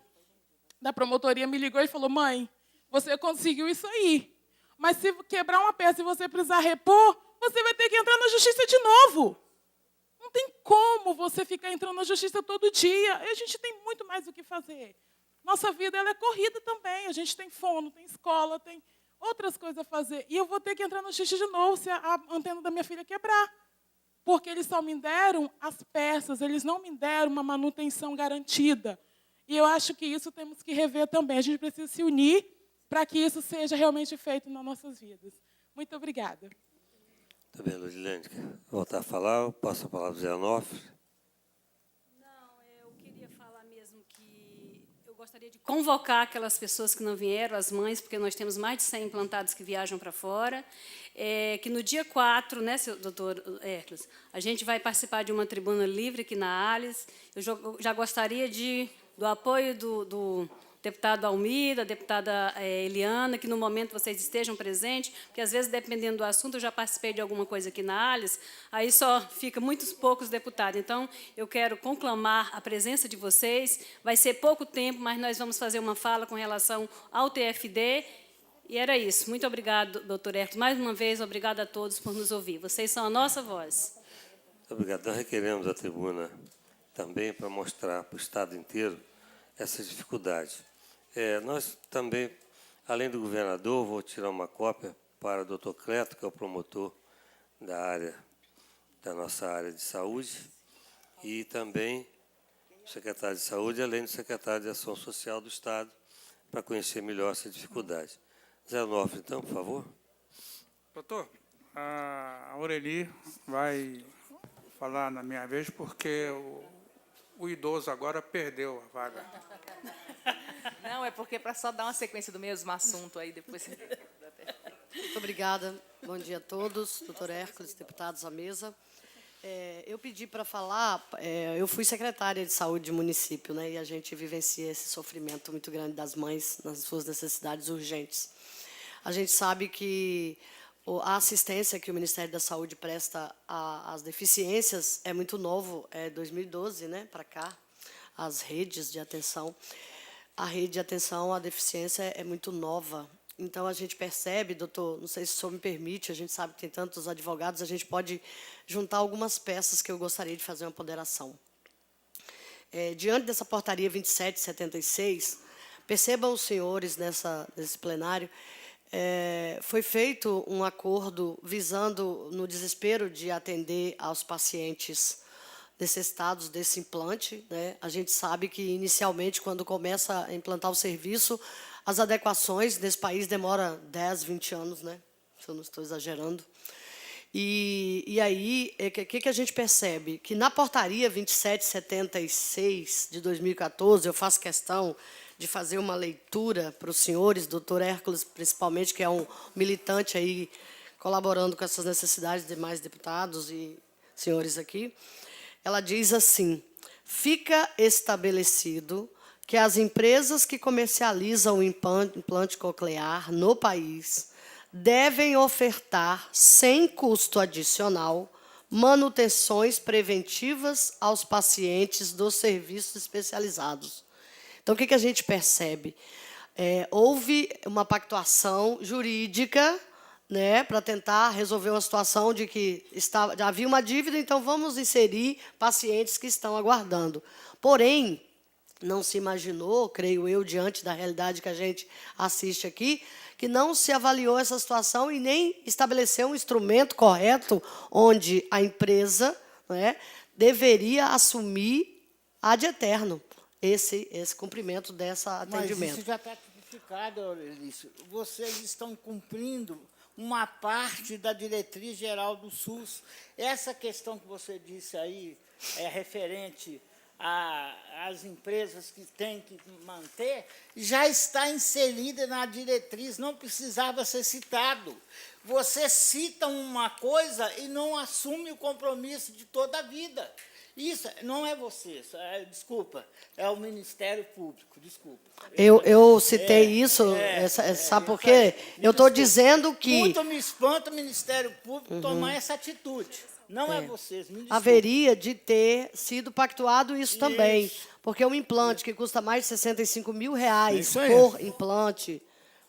promotoria me ligou e falou, mãe, você conseguiu isso aí, mas se quebrar uma peça e você precisar repor, você vai ter que entrar na justiça de novo. Não tem como você ficar entrando na justiça todo dia. A gente tem muito mais o que fazer. Nossa vida ela é corrida também. A gente tem fono, tem escola, tem outras coisas a fazer. E eu vou ter que entrar na justiça de novo se a antena da minha filha quebrar. Porque eles só me deram as peças, eles não me deram uma manutenção garantida. E eu acho que isso temos que rever também. A gente precisa se unir para que isso seja realmente feito nas nossas vidas. Muito obrigada. Muito bem, Luciane. Voltar a falar, eu passo a palavra ao Zé Onofre. Não, eu queria falar mesmo que eu gostaria de convocar aquelas pessoas que não vieram, as mães, porque nós temos mais de 100 implantados que viajam para fora, que no dia 4, né, doutor Hércules, a gente vai participar de uma tribuna livre aqui na Alice. Eu já gostaria do apoio do deputado Almir, da deputada Eliana, que no momento vocês estejam presentes, porque às vezes, dependendo do assunto, eu já participei de alguma coisa aqui na Alice, aí só fica muitos poucos deputados. Então, eu quero conclamar a presença de vocês. Vai ser pouco tempo, mas nós vamos fazer uma fala com relação ao TFD. E era isso. Muito obrigado, doutor Hércules. Mais uma vez, obrigado a todos por nos ouvir. Vocês são a nossa voz. Muito obrigado. Nós requeremos a tribuna também para mostrar para o Estado inteiro essa dificuldade. Nós também, além do governador, vou tirar uma cópia para o doutor Cleto, que é o promotor da nossa área de saúde, e também o secretário de saúde, além do secretário de Ação Social do Estado, para conhecer melhor essa dificuldade. Zé Onofre, então, por favor. Doutor, a Aureli vai falar na minha vez, porque o idoso agora perdeu a vaga. Não, é porque para só dar uma sequência do mesmo assunto aí depois. Muito obrigada. Bom dia a todos, doutor Hércules, deputados à mesa. Eu pedi para falar, eu fui secretária de saúde de município, né, e a gente vivencia esse sofrimento muito grande das mães nas suas necessidades urgentes. A gente sabe que a assistência que o Ministério da Saúde presta às deficiências é muito novo, é 2012, né, para cá, as redes de atenção. A rede de atenção à deficiência é muito nova. Então, a gente percebe, doutor, não sei se o senhor me permite, a gente sabe que tem tantos advogados, a gente pode juntar algumas peças que eu gostaria de fazer uma ponderação. Diante dessa portaria 2776, percebam os senhores nesse plenário, foi feito um acordo visando, no desespero de atender aos pacientes necessitados desse implante, né? A gente sabe que, inicialmente, quando começa a implantar o serviço, as adequações nesse país demoram 10, 20 anos, né? Se eu não estou exagerando. E aí, o que a gente percebe? Que na portaria 2776 de 2014, eu faço questão de fazer uma leitura para os senhores, doutor Hércules, principalmente, que é um militante aí, colaborando com essas necessidades de demais deputados e senhores aqui. Ela diz assim: fica estabelecido que as empresas que comercializam o implante coclear no país devem ofertar, sem custo adicional, manutenções preventivas aos pacientes dos serviços especializados. Então, o que a gente percebe? Houve uma pactuação jurídica, né, para tentar resolver uma situação de que havia uma dívida, então vamos inserir pacientes que estão aguardando. Porém, não se imaginou, creio eu, diante da realidade que a gente assiste aqui, que não se avaliou essa situação e nem estabeleceu um instrumento correto onde a empresa, né, deveria assumir ad eterno esse cumprimento desse atendimento. Mas isso já está tipificado, Aurelício. Vocês estão cumprindo uma parte da diretriz geral do SUS. Essa questão que você disse aí é referente às empresas que têm que manter, já está inserida na diretriz, não precisava ser citado. Você cita uma coisa e não assume o compromisso de toda a vida. Isso não é você, desculpa, é o Ministério Público, desculpa. Eu citei isso, sabe por quê? Eu estou dizendo que... Muito me espanta o Ministério Público tomar essa atitude. Não é vocês, me desculpe. Haveria de ter sido pactuado isso também, porque um implante que custa mais de R$65 mil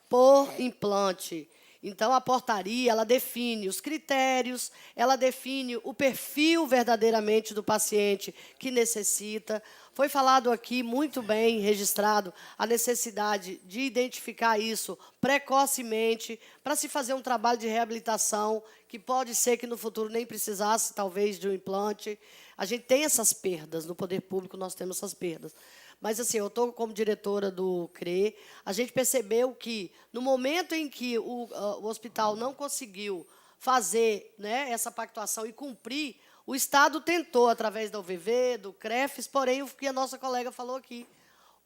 por implante. Então, a portaria, ela define os critérios, ela define o perfil verdadeiramente do paciente que necessita. Foi falado aqui, muito bem registrado, a necessidade de identificar isso precocemente para se fazer um trabalho de reabilitação, que pode ser que no futuro nem precisasse, talvez, de um implante. A gente tem essas perdas, no poder público nós temos essas perdas. Mas, assim, eu estou como diretora do CRE, a gente percebeu que, no momento em que o hospital não conseguiu fazer, né, essa pactuação e cumprir, o Estado tentou, através da UVV, do CREFES, porém, o que a nossa colega falou aqui,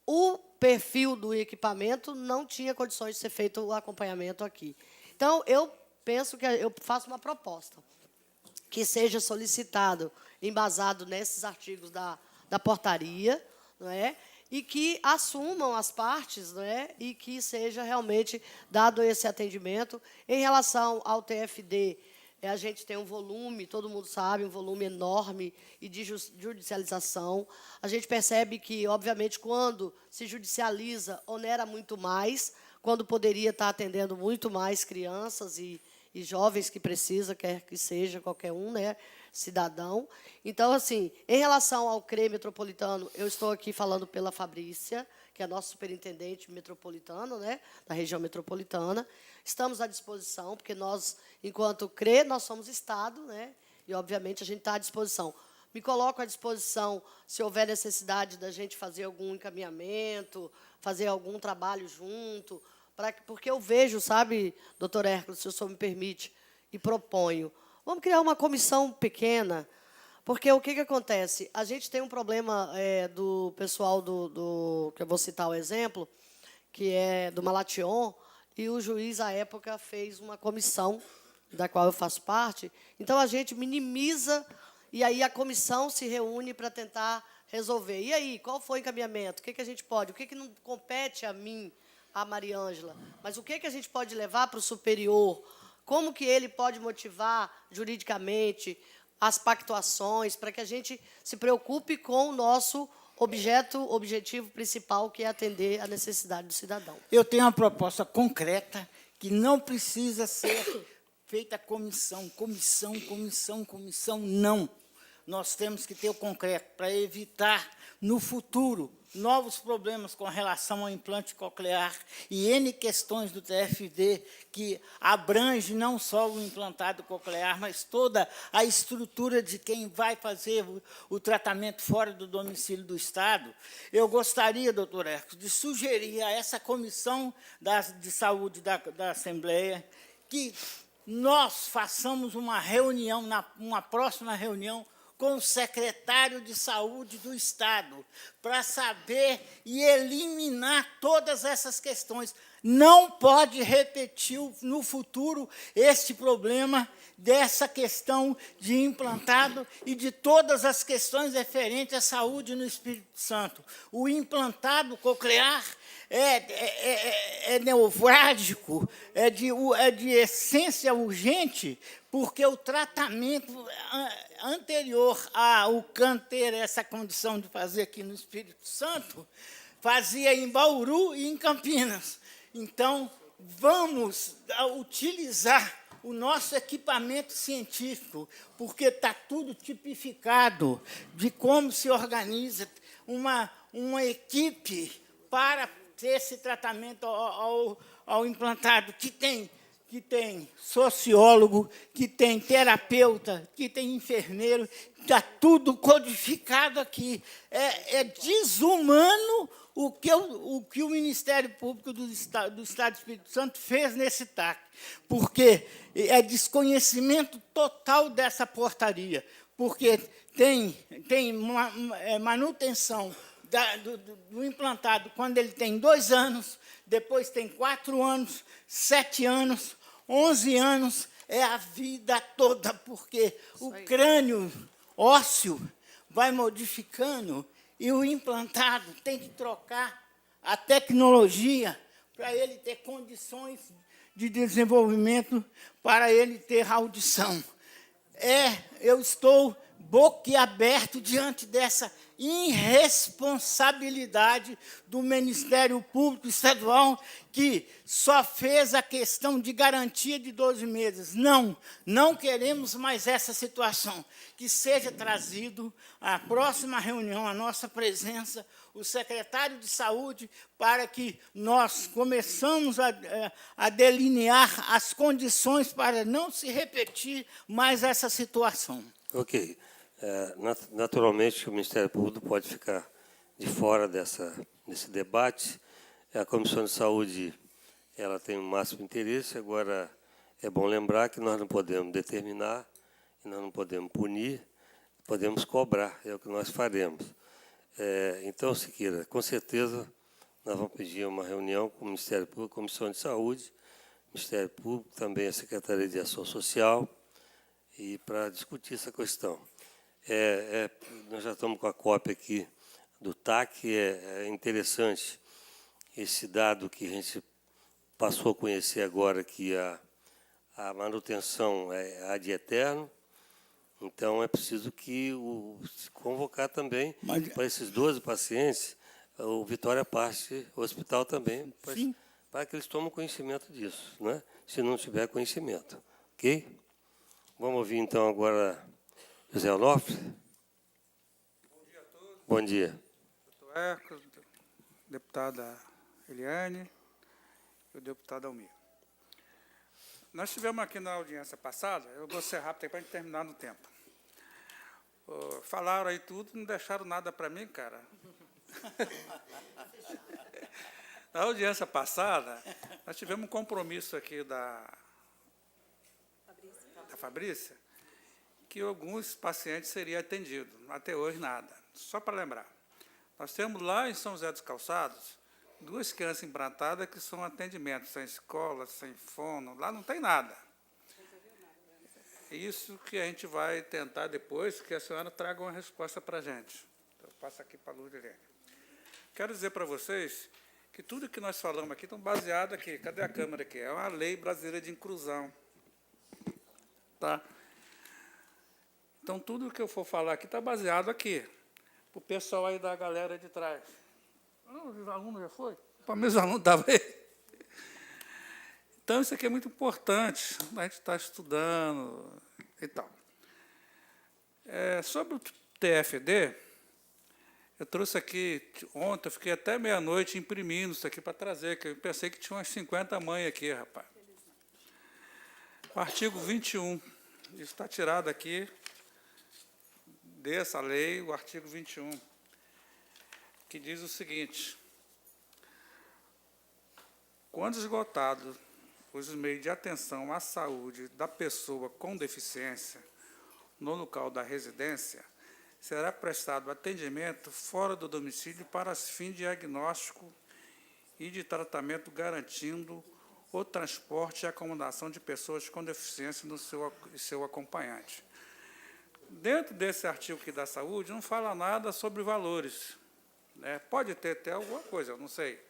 o perfil do equipamento não tinha condições de ser feito o acompanhamento aqui. Então, eu penso que eu faço uma proposta, que seja solicitado, embasado nesses artigos da portaria, não é? E que assumam as partes, não é? E que seja realmente dado esse atendimento. Em relação ao TFD, a gente tem um volume, todo mundo sabe, um volume enorme e de judicialização. A gente percebe que, obviamente, quando se judicializa, onera muito mais, quando poderia estar atendendo muito mais crianças e jovens que precisam, quer que seja qualquer um, né, cidadão. Então, assim, em relação ao CRE metropolitano, eu estou aqui falando pela Fabrícia, que é a nossa superintendente metropolitana, né, da região metropolitana. Estamos à disposição, porque nós, enquanto CRE, nós somos Estado, né, e, obviamente, a gente está à disposição. Me coloco à disposição, se houver necessidade da gente fazer algum encaminhamento, fazer algum trabalho junto, porque eu vejo, sabe, doutor Hércules, se o senhor me permite, e proponho, vamos criar uma comissão pequena, porque o que acontece? A gente tem um problema do pessoal que eu vou citar o exemplo, que é do Malation, e o juiz, à época, fez uma comissão, da qual eu faço parte, então a gente minimiza, e aí a comissão se reúne para tentar resolver. E aí, qual foi o encaminhamento? O que a gente pode? O que não compete a mim, a Mariângela, mas o que a gente pode levar para o superior? Como que ele pode motivar juridicamente as pactuações para que a gente se preocupe com o nosso objetivo principal, que é atender a necessidade do cidadão? Eu tenho uma proposta concreta que não precisa ser feita comissão, não. Nós temos que ter o concreto para evitar, no futuro, novos problemas com relação ao implante coclear e N questões do TFD que abrange não só o implantado coclear, mas toda a estrutura de quem vai fazer o tratamento fora do domicílio do Estado. Eu gostaria, doutor Hércules, de sugerir a essa comissão de saúde da Assembleia que nós façamos uma reunião, uma próxima reunião, com o secretário de Saúde do Estado, para saber e eliminar todas essas questões. Não pode repetir no futuro este problema dessa questão de implantado e de todas as questões referentes à saúde no Espírito Santo. O implantado coclear é neofrágico, é de essência urgente, porque o tratamento anterior ao CAN ter essa condição de fazer aqui no Espírito Santo, fazia em Bauru e em Campinas. Então, vamos utilizar o nosso equipamento científico, porque está tudo tipificado de como se organiza uma equipe para ter esse tratamento ao implantado, que tem sociólogo, que tem terapeuta, que tem enfermeiro, está tudo codificado aqui. É desumano o que o Ministério Público do Estado do Espírito Santo fez nesse TAC, porque é desconhecimento total dessa portaria, porque tem manutenção do implantado quando ele tem 2 anos, depois tem 4 anos, 7 anos, 11 anos, é a vida toda, porque o crânio ósseo vai modificando e o implantado tem que trocar a tecnologia para ele ter condições de desenvolvimento, para ele ter audição. Eu estou boquiaberto diante dessa irresponsabilidade do Ministério Público Estadual, que só fez a questão de garantia de 12 meses. Não queremos mais essa situação. Que seja trazido à próxima reunião, à nossa presença, o secretário de Saúde, para que nós começamos a delinear as condições para não se repetir mais essa situação. Ok. Naturalmente, o Ministério Público pode ficar de fora desse debate. A Comissão de Saúde ela tem o máximo interesse. Agora, é bom lembrar que nós não podemos determinar, e nós não podemos punir, podemos cobrar, é o que nós faremos. Então, Siqueira, com certeza, nós vamos pedir uma reunião com o Ministério Público, a Comissão de Saúde, Ministério Público, também a Secretaria de Ação Social, e para discutir essa questão. Nós já estamos com a cópia aqui do TAC, é interessante esse dado que a gente passou a conhecer agora, que a manutenção é ad eterno, então é preciso convocar também para esses 12 pacientes, o Vitória Parte, o hospital também, para que eles tomem conhecimento disso, né? Se não tiver conhecimento. Ok? Vamos ouvir, então, agora José Onofre. Bom dia a todos. Bom dia. Doutor Hércules, deputada Eliane e o deputado Almir. Nós tivemos aqui na audiência passada, eu vou ser rápido para a gente terminar no tempo. Falaram aí tudo, não deixaram nada para mim, cara. Na audiência passada, nós tivemos um compromisso aqui da Fabrícia, que alguns pacientes seriam atendidos. Até hoje, nada. Só para lembrar. Nós temos lá em São José dos Calçados 2 crianças implantadas que são atendimentos, sem escola, sem fono. Lá não tem nada. Isso que a gente vai tentar depois, que a senhora traga uma resposta para a gente. Eu passo aqui para a Luzilene. Quero dizer para vocês que tudo que nós falamos aqui está baseado aqui. Cadê a câmera aqui? É uma lei brasileira de inclusão. Tá? Então, tudo que eu for falar aqui está baseado aqui, para o pessoal aí da galera de trás. Os alunos já foi? Para meus alunos estavam aí. Então, isso aqui é muito importante, a gente está estudando e tal. Sobre o TFD, eu trouxe aqui, ontem, eu fiquei até meia-noite imprimindo isso aqui para trazer, que eu pensei que tinha umas 50 mães aqui, rapaz. O artigo 21, isso está tirado aqui dessa lei, o artigo 21, que diz o seguinte: quando esgotado os meios de atenção à saúde da pessoa com deficiência no local da residência, será prestado atendimento fora do domicílio para fins de diagnóstico e de tratamento, garantindo o transporte e acomodação de pessoas com deficiência no seu acompanhante. Dentro desse artigo aqui da saúde, não fala nada sobre valores, né? Pode ter até alguma coisa, eu não sei.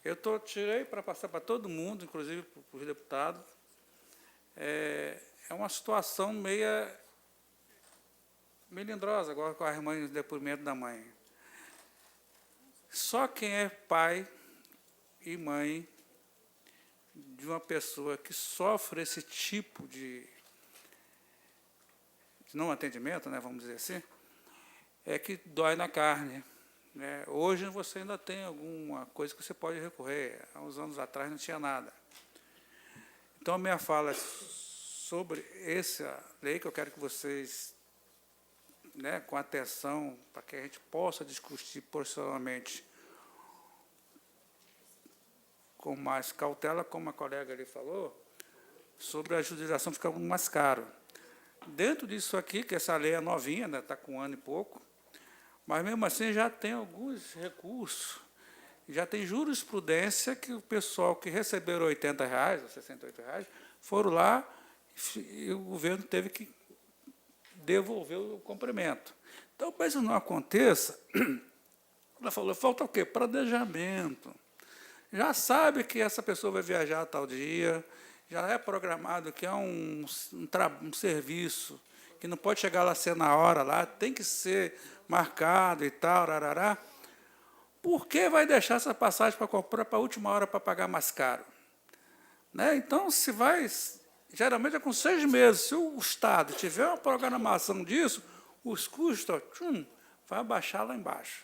Eu tirei para passar para todo mundo, inclusive para os deputados. É uma situação meia melindrosa, agora com a irmã do depoimento da mãe. Só quem é pai e mãe de uma pessoa que sofre esse tipo de não atendimento, né, vamos dizer assim, é que dói na carne, né? Hoje você ainda tem alguma coisa que você pode recorrer. Há uns anos atrás não tinha nada. Então, a minha fala é sobre essa lei, que eu quero que vocês, né, com atenção, para que a gente possa discutir profissionalmente com mais cautela, como a colega ali falou, sobre a judiação ficar mais caro. Dentro disso aqui, que essa lei é novinha, né, está com 1 ano e pouco, mas, mesmo assim, já tem alguns recursos, já tem jurisprudência que o pessoal que receberam R$ 80 ou R$ 68 foram lá e o governo teve que devolver o complemento. Então, para isso não aconteça, ela falou, falta o quê? Planejamento. Já sabe que essa pessoa vai viajar a tal dia, já é programado que é um serviço, que não pode chegar lá ser na hora, lá tem que ser marcado e tal, rarará. Por que vai deixar essa passagem para comprar para a última hora para pagar mais caro? Né? Então, se vai, geralmente é com 6 meses, se o Estado tiver uma programação disso, os custos vai baixar lá embaixo.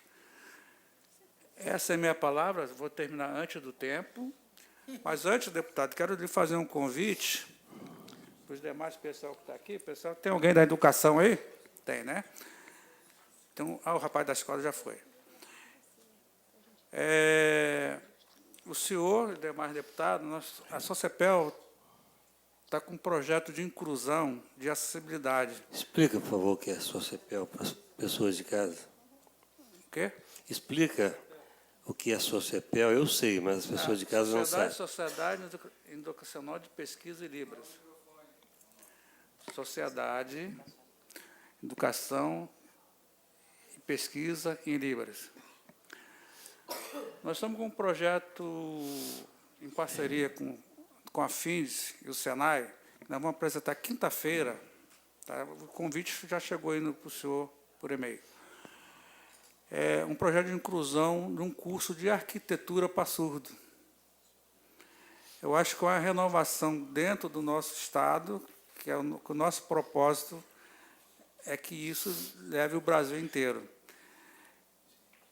Essa é a minha palavra, vou terminar antes do tempo. Mas antes, deputado, quero lhe fazer um convite para os demais pessoal que está aqui. Pessoal, tem alguém da educação aí? Tem, né? Então, o rapaz da escola já foi. O senhor e os demais deputados, a Socepel está com um projeto de inclusão, de acessibilidade. Explica, por favor, o que é a Socepel para as pessoas de casa. O quê? Explica o que é a Socepel. Eu sei, mas as pessoas de casa não sabem. Sociedade Educacional de Pesquisa e Libras. Sociedade, Educação e Pesquisa em Libras. Nós estamos com um projeto em parceria com a FINDES e o SENAI, que nós vamos apresentar quinta-feira. Tá? O convite já chegou aí para o senhor por e-mail. É um projeto de inclusão de um curso de arquitetura para surdo. Eu acho que é uma renovação dentro do nosso Estado, que o nosso propósito é que isso leve o Brasil inteiro.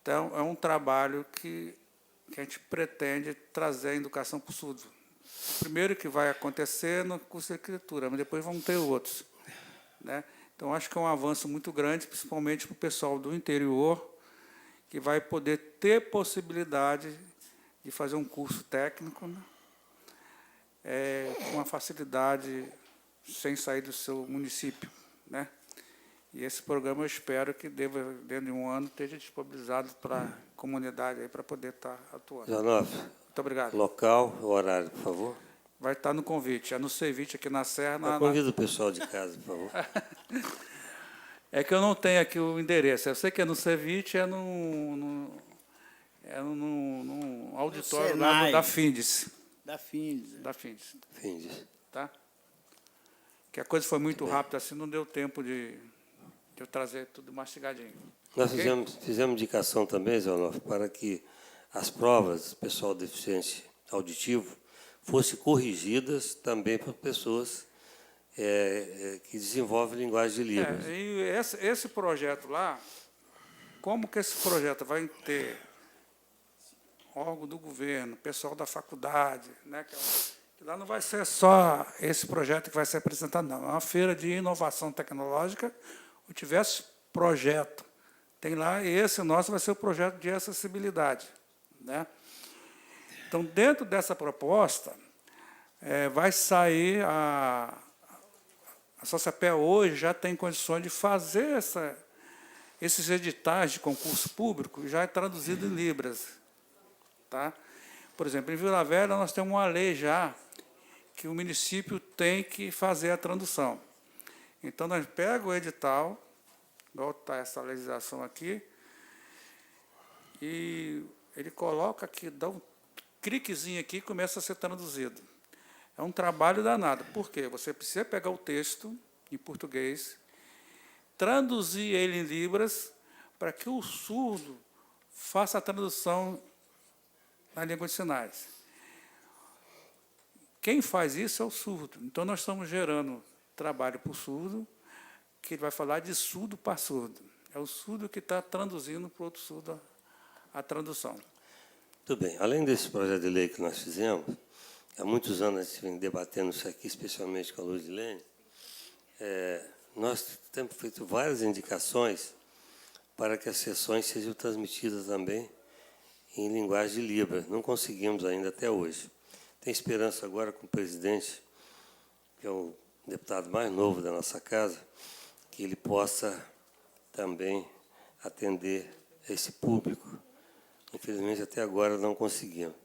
Então, é um trabalho que a gente pretende trazer a educação para o surdo. O primeiro que vai acontecer no curso de arquitetura, mas depois vão ter outros. Né? Então, acho que é um avanço muito grande, principalmente para o pessoal do interior, que vai poder ter possibilidade de fazer um curso técnico, né? Com uma facilidade, sem sair do seu município. Né? E esse programa, eu espero que, dentro de 1 ano, esteja disponibilizado para a comunidade, para poder estar atuando. Zanoff, muito obrigado. Local, horário, por favor. Vai estar no convite. É no Cevite, aqui na Serra. Convido o pessoal de casa, por favor. É que eu não tenho aqui o endereço. Eu sei que é no Cevite, é num auditório lá da FINDES. Da FINDES. Da FINDES. FINDES. Tá? Que a coisa foi muito rápida, assim, não deu tempo de eu trazer tudo mastigadinho. Nós fizemos indicação também, Zé Onofre, para que as provas, pessoal deficiente auditivo, fossem corrigidas também para pessoas que desenvolvem linguagem de Libras. E esse projeto lá, como que esse projeto vai ter órgão do governo, pessoal da faculdade, né, que lá não vai ser só esse projeto que vai ser apresentado, não. É uma feira de inovação tecnológica, ou tivesse projeto. Tem lá, e esse nosso vai ser o projeto de acessibilidade. Né? Então, dentro dessa proposta, vai sair a Sociapé hoje já tem condições de fazer esses editais de concurso público já é traduzido em libras, tá? Por exemplo, em Vila Velha nós temos uma lei já que o município tem que fazer a tradução. Então nós pegamos o edital, igual está essa legislação aqui, e ele coloca aqui, dá um cliquezinho aqui e começa a ser traduzido. É um trabalho danado. Por quê? Você precisa pegar o texto em português, traduzir ele em libras, para que o surdo faça a tradução na língua de sinais. Quem faz isso é o surdo. Então, nós estamos gerando trabalho para o surdo, que ele vai falar de surdo para surdo. É o surdo que está traduzindo para o outro surdo a tradução. Tudo bem. Além desse projeto de lei que nós fizemos, há muitos anos a gente vem debatendo isso aqui, especialmente com a Ludilene, nós temos feito várias indicações para que as sessões sejam transmitidas também em linguagem de Libras. Não conseguimos ainda até hoje. Tem esperança agora com o presidente, que é o deputado mais novo da nossa casa, que ele possa também atender esse público. Infelizmente, até agora não conseguimos.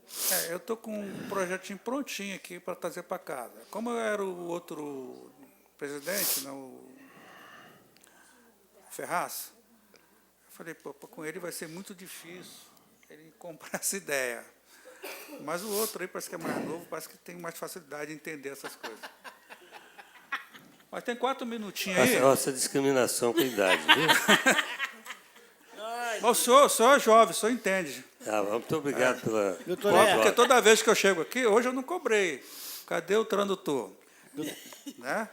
Eu estou com um projetinho prontinho aqui para trazer para casa. Como eu era o outro presidente, né, o Ferraz, eu falei, pô, com ele vai ser muito difícil ele comprar essa ideia. Mas o outro aí parece que é mais novo, parece que tem mais facilidade de entender essas coisas. Mas tem 4 minutinhos aí. Essa discriminação com a idade, viu? O senhor é jovem, o senhor entende. Muito obrigado pela... Porque toda vez que eu chego aqui, hoje eu não cobrei. Cadê o tradutor? Né?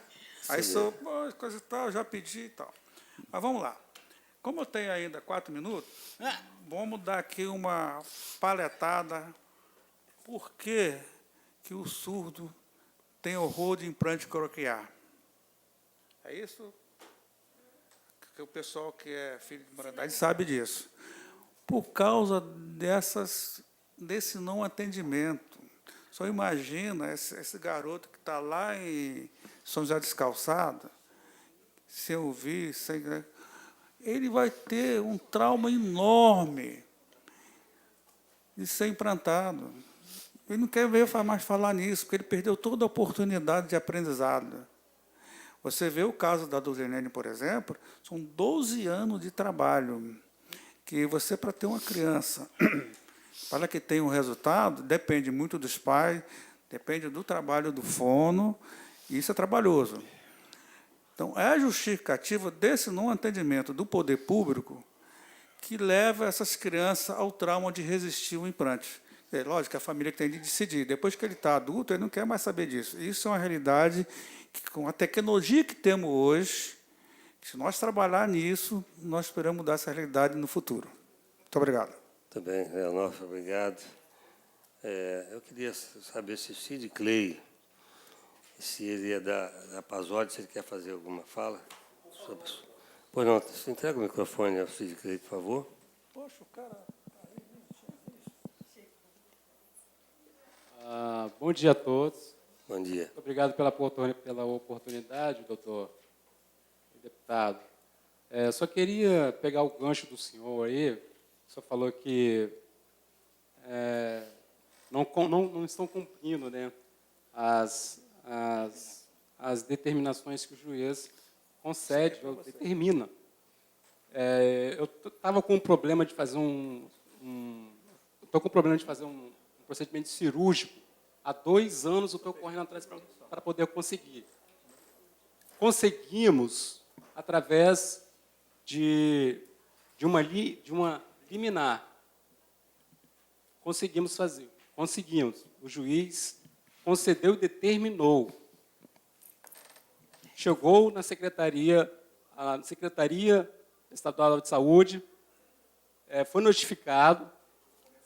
Aí sou, coisa e tal, já pedi e tal. Mas vamos lá. Como eu tenho ainda 4 minutos, vamos dar aqui uma paletada. Por que o surdo tem horror de implante cochlear? É isso? Que o pessoal que é filho de morandade sabe disso. Por causa desse não atendimento. Só imagina esse garoto que está lá em São José dos Calçados, sem ouvir, ele vai ter um trauma enorme de ser implantado. Ele não quer ver mais falar nisso, porque ele perdeu toda a oportunidade de aprendizado. Você vê o caso da Dulcenene, por exemplo, são 12 anos de trabalho, que você, para ter uma criança, para que tenha um resultado, depende muito dos pais, depende do trabalho do fono, e isso é trabalhoso. Então, é a justificativa desse não atendimento do poder público que leva essas crianças ao trauma de resistir ao implante. É lógico que a família tem de decidir. Depois que ele está adulto, ele não quer mais saber disso. Isso é uma realidade que, com a tecnologia que temos hoje, se nós trabalhar nisso, nós esperamos mudar essa realidade no futuro. Muito obrigado. Muito bem, Leonor, obrigado. Eu queria saber se o Cid Clay, se ele é da Pazode, se ele quer fazer alguma fala sobre isso. Pois não, você entrega o microfone ao Cid Clay, por favor. Poxa, o cara... Bom dia a todos. Bom dia. Muito obrigado pela oportunidade, doutor deputado. Só queria pegar o gancho do senhor aí. O senhor falou que não estão cumprindo, né, as determinações que o juiz concede ou determina. Eu estava com um problema de fazer um procedimento cirúrgico. Há 2 anos eu estou correndo atrás para poder conseguir. Conseguimos, através de uma liminar. Conseguimos fazer. Conseguimos. O juiz concedeu e determinou. Chegou na Secretaria Estadual de Saúde, foi notificado.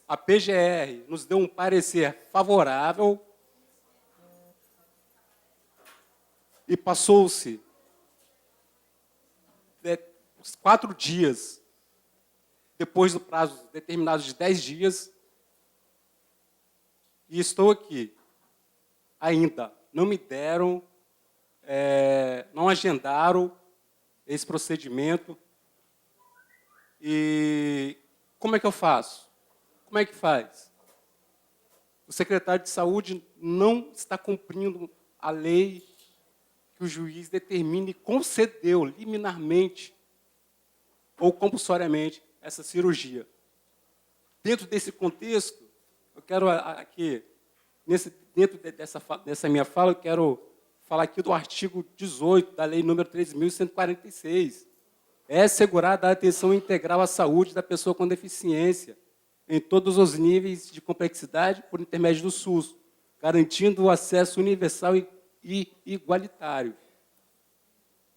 A PGR nos deu um parecer favorável e passou-se 4 dias, depois do prazo determinado de 10 dias, e estou aqui. ainda não me deram, não agendaram esse procedimento. E como é que eu faço? Como é que faz? O secretário de Saúde não está cumprindo a lei que o juiz determine e concedeu liminarmente ou compulsoriamente essa cirurgia. Dentro desse contexto, eu quero aqui, dentro dessa minha fala, eu quero falar aqui do artigo 18 da Lei número 13.146. É assegurada a atenção integral à saúde da pessoa com deficiência, em todos os níveis de complexidade, por intermédio do SUS, garantindo o acesso universal e igualitário.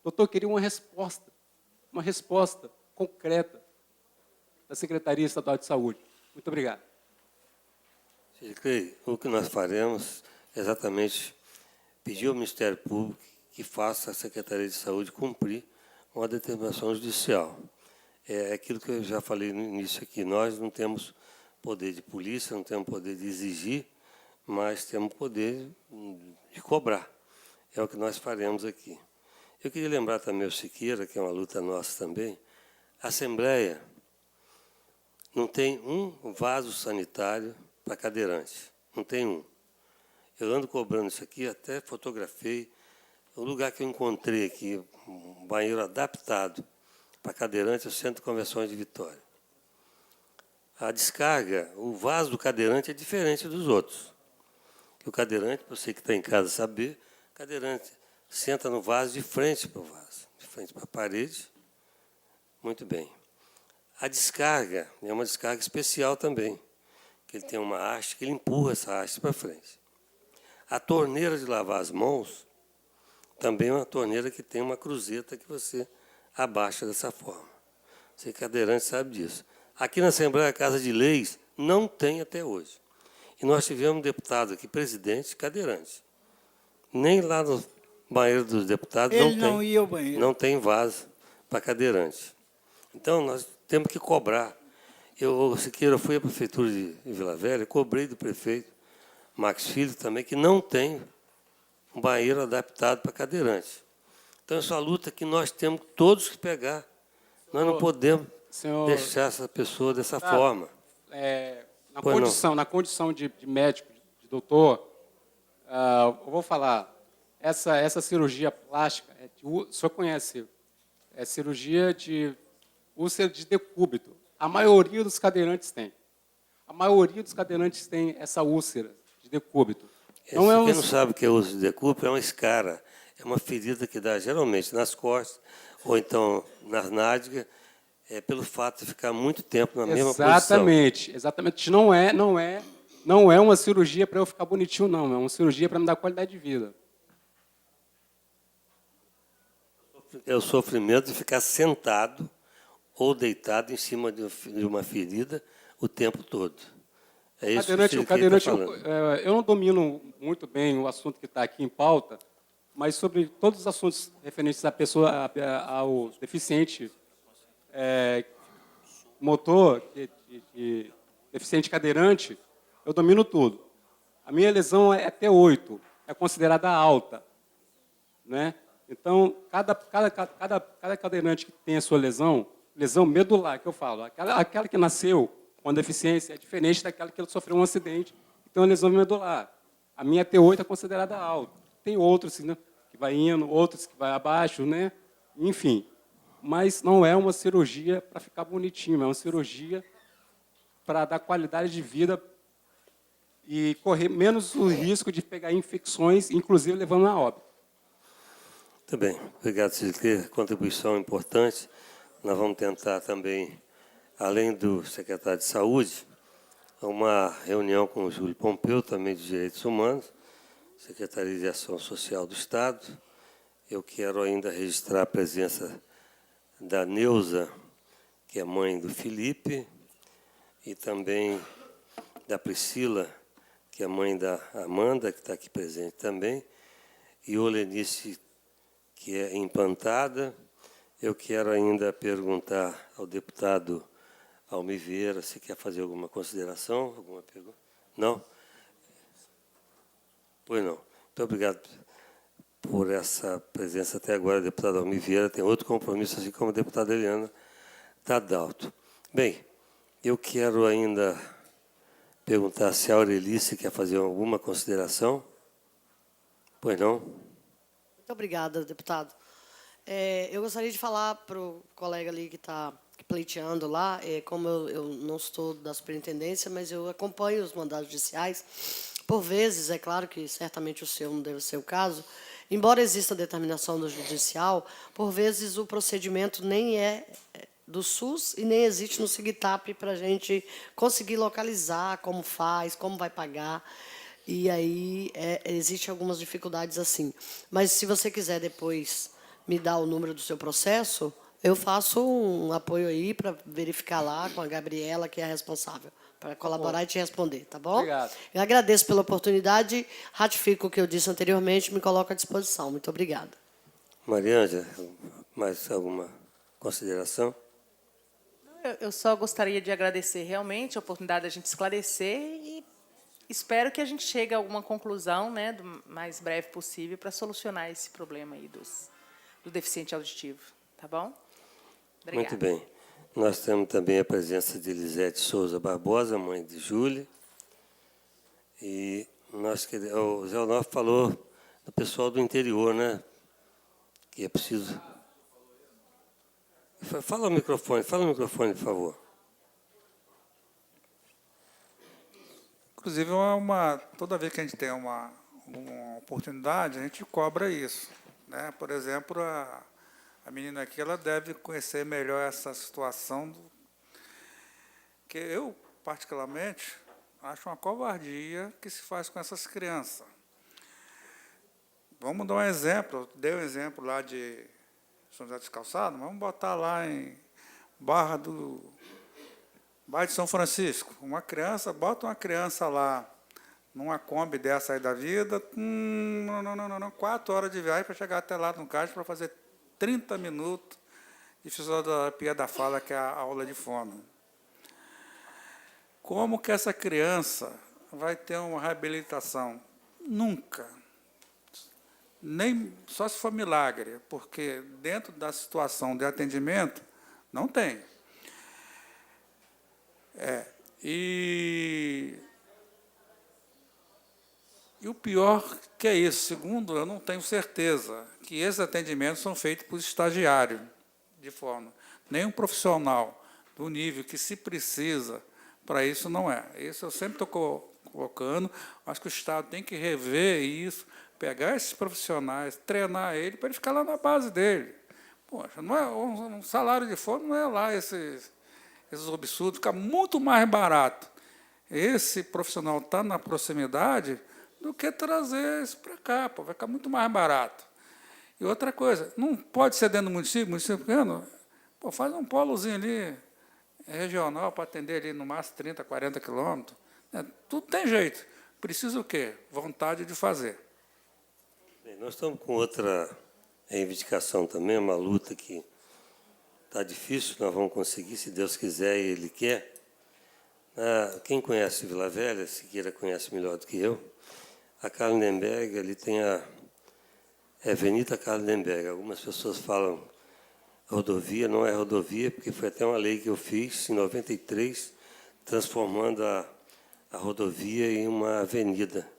Doutor, eu queria uma resposta concreta da Secretaria Estadual de Saúde. Muito obrigado. O que nós faremos é exatamente pedir ao Ministério Público que faça a Secretaria de Saúde cumprir uma determinação judicial. É aquilo que eu já falei no início aqui. Nós não temos poder de polícia, não temos poder de exigir, mas temos poder de cobrar. É o que nós faremos aqui. Eu queria lembrar também ao Siqueira, que é uma luta nossa também, a Assembleia não tem um vaso sanitário para cadeirante. Não tem um. Eu ando cobrando isso aqui, até fotografei. O lugar que eu encontrei aqui, um banheiro adaptado para cadeirante, é o Centro de Convenções de Vitória. A descarga, o vaso do cadeirante é diferente dos outros. O cadeirante, você que está em casa saber, o cadeirante senta no vaso de frente para o vaso, de frente para a parede. Muito bem. A descarga é uma descarga especial também, que ele tem uma haste que ele empurra essa haste para frente. A torneira de lavar as mãos também é uma torneira que tem uma cruzeta que você abaixa dessa forma. Você cadeirante sabe disso. Aqui na Assembleia Casa de Leis não tem até hoje. E nós tivemos um deputado aqui, presidente, cadeirante. Nem lá no banheiro dos deputados não ia ao banheiro. Não tem vaso para cadeirante. Então, nós temos que cobrar. Siqueira, eu fui à Prefeitura de Vila Velha, cobrei do prefeito Max Filho também, que não tem um banheiro adaptado para cadeirante. Então, essa é uma luta que nós temos todos que pegar. Nós não podemos deixar essa pessoa dessa forma. Na condição de médico, de doutor, eu vou falar, essa cirurgia plástica, o senhor conhece, é cirurgia de úlcera de decúbito. A maioria dos cadeirantes tem. A maioria dos cadeirantes tem essa úlcera de decúbito. Quem não sabe o que é úlcera de decúbito é uma escara. É uma ferida que dá geralmente nas costas ou então nas nádegas, pelo fato de ficar muito tempo na mesma posição. Exatamente. Não é uma cirurgia para eu ficar bonitinho, não. É uma cirurgia para me dar qualidade de vida. É o sofrimento de ficar sentado ou deitado em cima de uma ferida o tempo todo. É isso que cadeirante, está falando. Eu não domino muito bem o assunto que está aqui em pauta, mas sobre todos os assuntos referentes à pessoa, ao deficiente motor, deficiente cadeirante, eu domino tudo. A minha lesão é até 8, é considerada alta, né? Então, cada cadeirante que tem a sua lesão medular, que eu falo, aquela que nasceu com deficiência é diferente daquela que sofreu um acidente e tem uma lesão medular. A minha T8 é considerada alta. Tem outros, né, que vai indo, outros que vai abaixo, né? Enfim. Mas não é uma cirurgia para ficar bonitinho, é uma cirurgia para dar qualidade de vida e correr menos o risco de pegar infecções, inclusive levando a óbito. Muito bem. Obrigado, Siqueira. Contribuição importante. Nós vamos tentar também, além do secretário de Saúde, uma reunião com o Júlio Pompeu, também de Direitos Humanos, Secretaria de Ação Social do Estado. Eu quero ainda registrar a presença da Neuza, que é mãe do Felipe, e também da Priscila, que é mãe da Amanda, que está aqui presente também, e Olenice, que é implantada. Eu quero ainda perguntar ao deputado Almir Vieira se quer fazer alguma consideração, alguma pergunta. Não? Pois não. Muito obrigado por essa presença até agora, deputada Almir Vieira. Tem outro compromisso, assim como a deputada Eliana Dadalto. Bem, eu quero ainda perguntar se a Aurelice quer fazer alguma consideração. Pois não? Muito obrigada, deputado. Eu gostaria de falar para o colega ali que está pleiteando lá, como eu não estou da superintendência, mas eu acompanho os mandados judiciais. Por vezes, é claro que certamente o seu não deve ser o caso, embora exista determinação do judicial, por vezes o procedimento nem é do SUS e nem existe no SIGTAP para a gente conseguir localizar como faz, como vai pagar. E aí existem algumas dificuldades assim. Mas, se você quiser depois me dar o número do seu processo, eu faço um apoio aí para verificar lá com a Gabriela, que é a responsável, para colaborar e te responder, tá bom? Obrigado. Eu agradeço pela oportunidade, ratifico o que eu disse anteriormente, me coloco à disposição. Muito obrigada. Mariângela, mais alguma consideração? Eu só gostaria de agradecer realmente a oportunidade da gente esclarecer e espero que a gente chegue a alguma conclusão, né, do mais breve possível para solucionar esse problema aí do deficiente auditivo. Tá bom? Obrigada. Muito bem. Nós temos também a presença de Elisete Souza Barbosa, mãe de Júlia. E o Zé Onofre falou do pessoal do interior, né? Que é preciso... Fala o microfone, por favor. Inclusive, toda vez que a gente tem uma oportunidade, a gente cobra isso, né? Por exemplo, a menina aqui, ela deve conhecer melhor essa situação, que eu, particularmente, acho uma covardia que se faz com essas crianças. Vamos dar um exemplo, eu dei um exemplo lá de São José dos Calçados, vamos botar lá em Barra de São Francisco. Bota uma criança lá, numa Kombi dessa aí da vida, 4 horas de viagem para chegar até lá no CAIS para fazer 30 minutos de fisioterapia da fala, que é a aula de fono. Como que essa criança vai ter uma reabilitação? Nunca. Nem só se for milagre, porque dentro da situação de atendimento, não tem. E o pior que é isso, segundo, eu não tenho certeza, que esses atendimentos são feitos por estagiário de fono. Nenhum profissional do nível que se precisa para isso não é. Isso eu sempre estou colocando, acho que o Estado tem que rever isso, pegar esses profissionais, treinar ele para ele ficar lá na base dele. Poxa, não é, um salário de fono não é lá esses absurdos, fica muito mais barato esse profissional estar na proximidade do que trazer isso para cá, vai ficar muito mais barato. E outra coisa, não pode ser dentro do município pequeno, faz um polozinho ali, regional, para atender ali no máximo 30, 40 quilômetros. Tudo tem jeito. Precisa o quê? Vontade de fazer. Bem, nós estamos com outra reivindicação também, uma luta que está difícil, nós vamos conseguir, se Deus quiser e Ele quer. Quem conhece Vila Velha, Siqueira conhece melhor do que eu, a Kahlenberg, ali tem a Avenida Kahlenberg. Algumas pessoas falam rodovia, não é rodovia, porque foi até uma lei que eu fiz em 93, transformando a rodovia em uma avenida.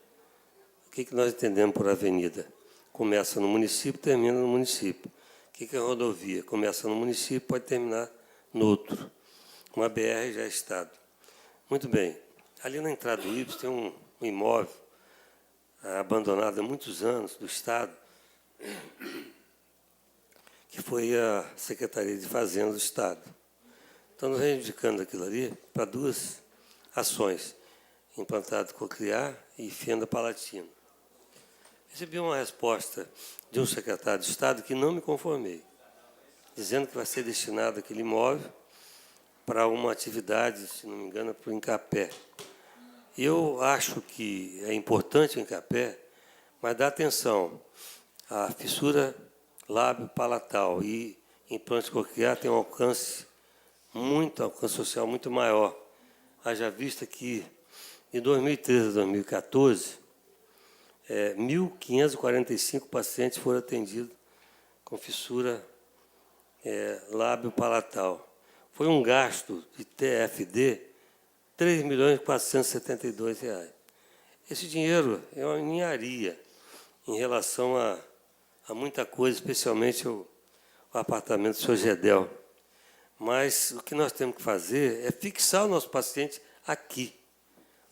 O que nós entendemos por avenida? Começa no município, termina no município. O que é rodovia? Começa no município, pode terminar no outro. Uma BR já é Estado. Muito bem. Ali na entrada do Ibis tem um imóvel abandonado há muitos anos do Estado, que foi a Secretaria de Fazenda do Estado. Estamos reivindicando aquilo ali para 2 ações, implantado coclear e fenda palatina. Recebi uma resposta de um secretário de Estado que não me conformei, dizendo que vai ser destinado aquele imóvel para uma atividade, se não me engano, para o Incapé. Eu acho que é importante o Incapé, mas dá atenção, a fissura lábio-palatal e implante coclear tem um alcance social muito maior. Haja vista que, de 2013 a 2014, 1.545 pacientes foram atendidos com fissura lábio-palatal. Foi um gasto de TFD R$ 3.472.000. Esse dinheiro é uma ninharia em relação a muita coisa, especialmente o apartamento do senhor Gedel. Mas o que nós temos que fazer é fixar o nosso paciente aqui.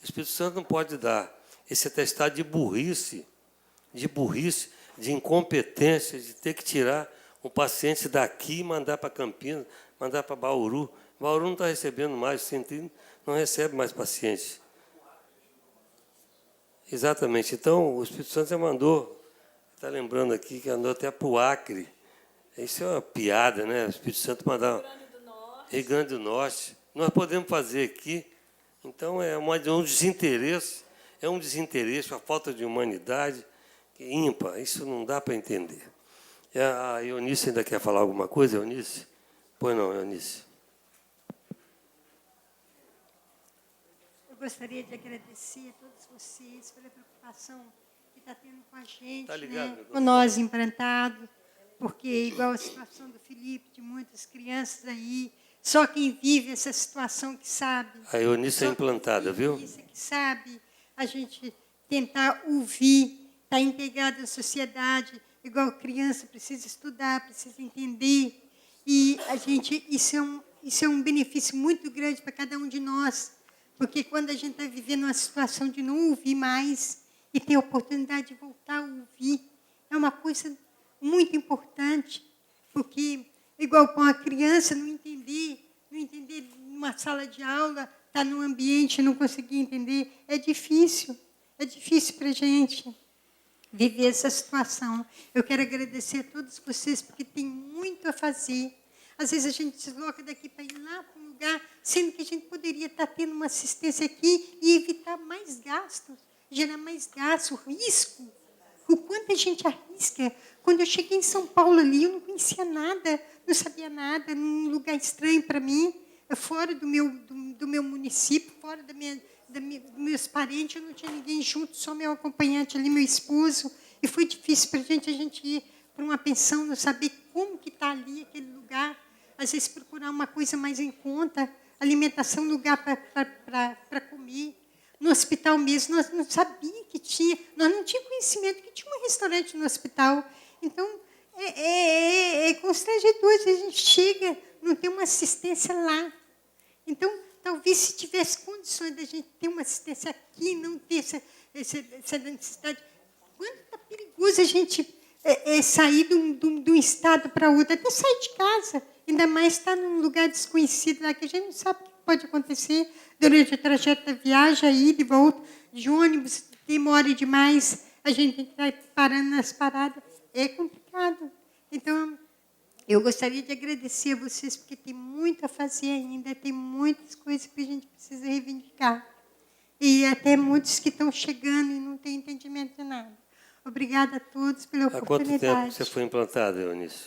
O Espírito Santo não pode dar esse atestado de burrice, de incompetência, de ter que tirar o paciente daqui e mandar para Campinas, mandar para Bauru. Bauru não está recebendo mais, o Centro não recebe mais pacientes. Exatamente. Então, o Espírito Santo já mandou, está lembrando aqui, que andou até para o Acre. Isso é uma piada, né? O Espírito Santo mandar Rio Grande do Norte. Nós podemos fazer aqui. Então, é um desinteresse, a falta de humanidade ímpar. Isso não dá para entender. A Eunice ainda quer falar alguma coisa, Eunice? Pois não, Eunice. Eu gostaria de agradecer a todos vocês pela preocupação que está tendo com a gente, Tá ligado, né? Com nós implantados, porque, igual a situação do Felipe, de muitas crianças aí, só quem vive essa situação que sabe. A Eunice é implantada, viu? Que sabe, a gente tentar ouvir, estar integrado à sociedade, igual criança, precisa estudar, precisa entender. E a gente, isso é um benefício muito grande para cada um de nós, porque quando a gente está vivendo uma situação de não ouvir mais e ter a oportunidade de voltar a ouvir, é uma coisa muito importante, porque, igual com a criança, não entender numa sala de aula, estar num ambiente, não conseguir entender, é difícil para a gente viver essa situação. Eu quero agradecer a todos vocês, porque tem muito a fazer. Às vezes a gente desloca daqui para ir lá para um lugar, sendo que a gente poderia estar tendo uma assistência aqui e evitar mais gastos, gerar mais gastos, risco. O quanto a gente arrisca. Quando eu cheguei em São Paulo ali, eu não conhecia nada, não sabia nada, num lugar estranho para mim, fora do meu município, fora dos meus parentes, eu não tinha ninguém junto, só meu acompanhante ali, meu esposo. E foi difícil para a gente ir para uma pensão, não saber como que está ali aquele lugar. Às vezes procurar uma coisa mais em conta, alimentação, lugar para comer. No hospital mesmo, nós não sabíamos que tinha, nós não tínhamos conhecimento que tinha um restaurante no hospital. Então, é constrangedor, a gente chega, não tem uma assistência lá. Então, talvez se tivesse condições de a gente ter uma assistência aqui, não ter essa necessidade. Quanto está perigoso a gente sair de um estado para outro, até sair de casa, ainda mais estar num lugar desconhecido lá, que a gente não sabe o que pode acontecer durante o trajeto da viagem, a ida e volta, de ônibus, demora demais, a gente tem que estar parando nas paradas, é complicado. Então, eu gostaria de agradecer a vocês, porque tem muito a fazer ainda, tem muitas coisas que a gente precisa reivindicar. E até muitos que estão chegando e não têm entendimento de nada. Obrigada a todos pela oportunidade. Há quanto tempo você foi implantada, Eunice?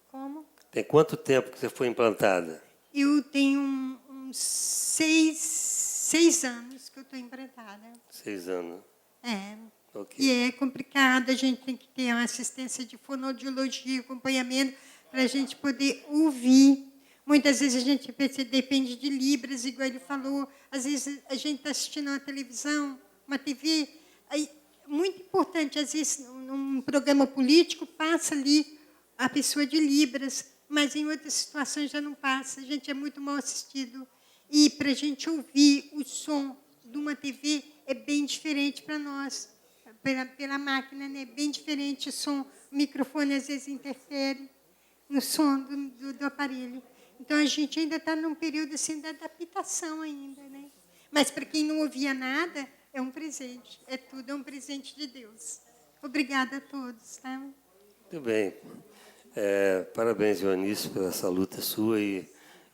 Como? Tem quanto tempo que você foi implantada? Eu tenho uns 6 anos que eu estou implantada. 6 anos. É. Okay. E é complicado, a gente tem que ter uma assistência de fonoaudiologia, acompanhamento, para a gente poder ouvir. Muitas vezes a gente depende de libras, igual ele falou. Às vezes a gente está assistindo uma televisão, uma TV. Aí, muito importante, às vezes, num programa político, passa ali a pessoa de libras, mas em outras situações já não passa. A gente é muito mal assistido. E para a gente ouvir o som de uma TV é bem diferente para nós, pela máquina, né? Bem diferente o som. O microfone, às vezes, interfere no som do aparelho. Então, a gente ainda está num período assim, de adaptação ainda. Né? Mas, para quem não ouvia nada, é um presente. É um presente de Deus. Obrigada a todos. Tá? Muito bem. Parabéns, Eunice, pela essa luta sua e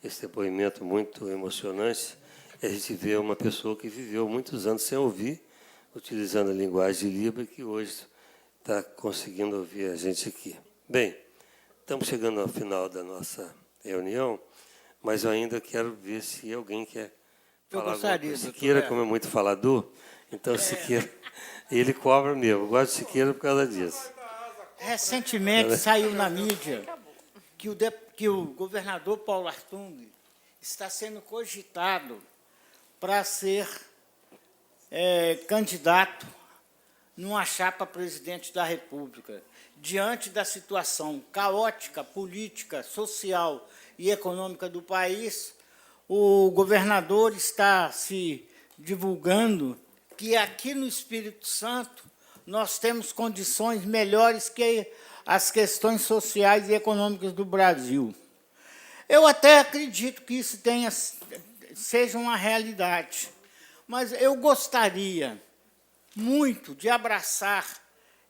esse depoimento muito emocionante. A gente vê uma pessoa que viveu muitos anos sem ouvir, utilizando a linguagem de Libra, que hoje está conseguindo ouvir a gente aqui. Bem, estamos chegando ao final da nossa reunião, mas eu ainda quero ver se alguém quer falar alguma coisa. Se queira, como é muito falador, Então, Siqueira, ele cobra mesmo. Eu gosto de Siqueira por causa disso. Recentemente saiu na mídia que o governador Paulo Artung está sendo cogitado para ser candidato numa chapa presidente da República. Diante da situação caótica, política, social e econômica do país, o governador está se divulgando que aqui no Espírito Santo nós temos condições melhores que as questões sociais e econômicas do Brasil. Eu até acredito que isso seja uma realidade, mas eu gostaria muito de abraçar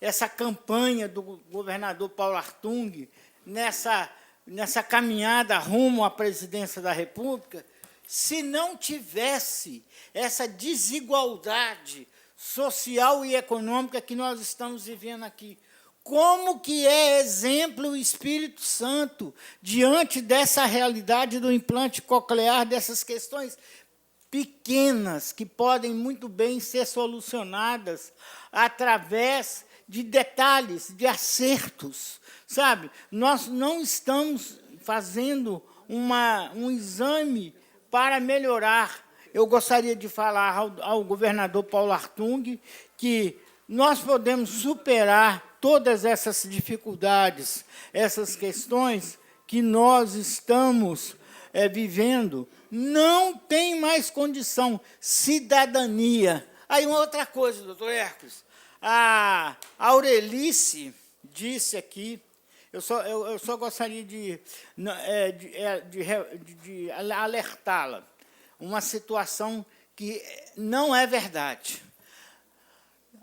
essa campanha do governador Paulo Artung nessa caminhada rumo à presidência da República, se não tivesse essa desigualdade social e econômica que nós estamos vivendo aqui. Como que é exemplo o Espírito Santo diante dessa realidade do implante coclear, dessas questões pequenas que podem muito bem ser solucionadas através de detalhes, de acertos, sabe? Nós não estamos fazendo um exame para melhorar. Eu gostaria de falar ao governador Paulo Artung que nós podemos superar todas essas dificuldades, essas questões que nós estamos vivendo. Não tem mais condição, cidadania. Aí, uma outra coisa, doutor Hércules, a Aurelice disse aqui, eu só gostaria de alertá-la, uma situação que não é verdade.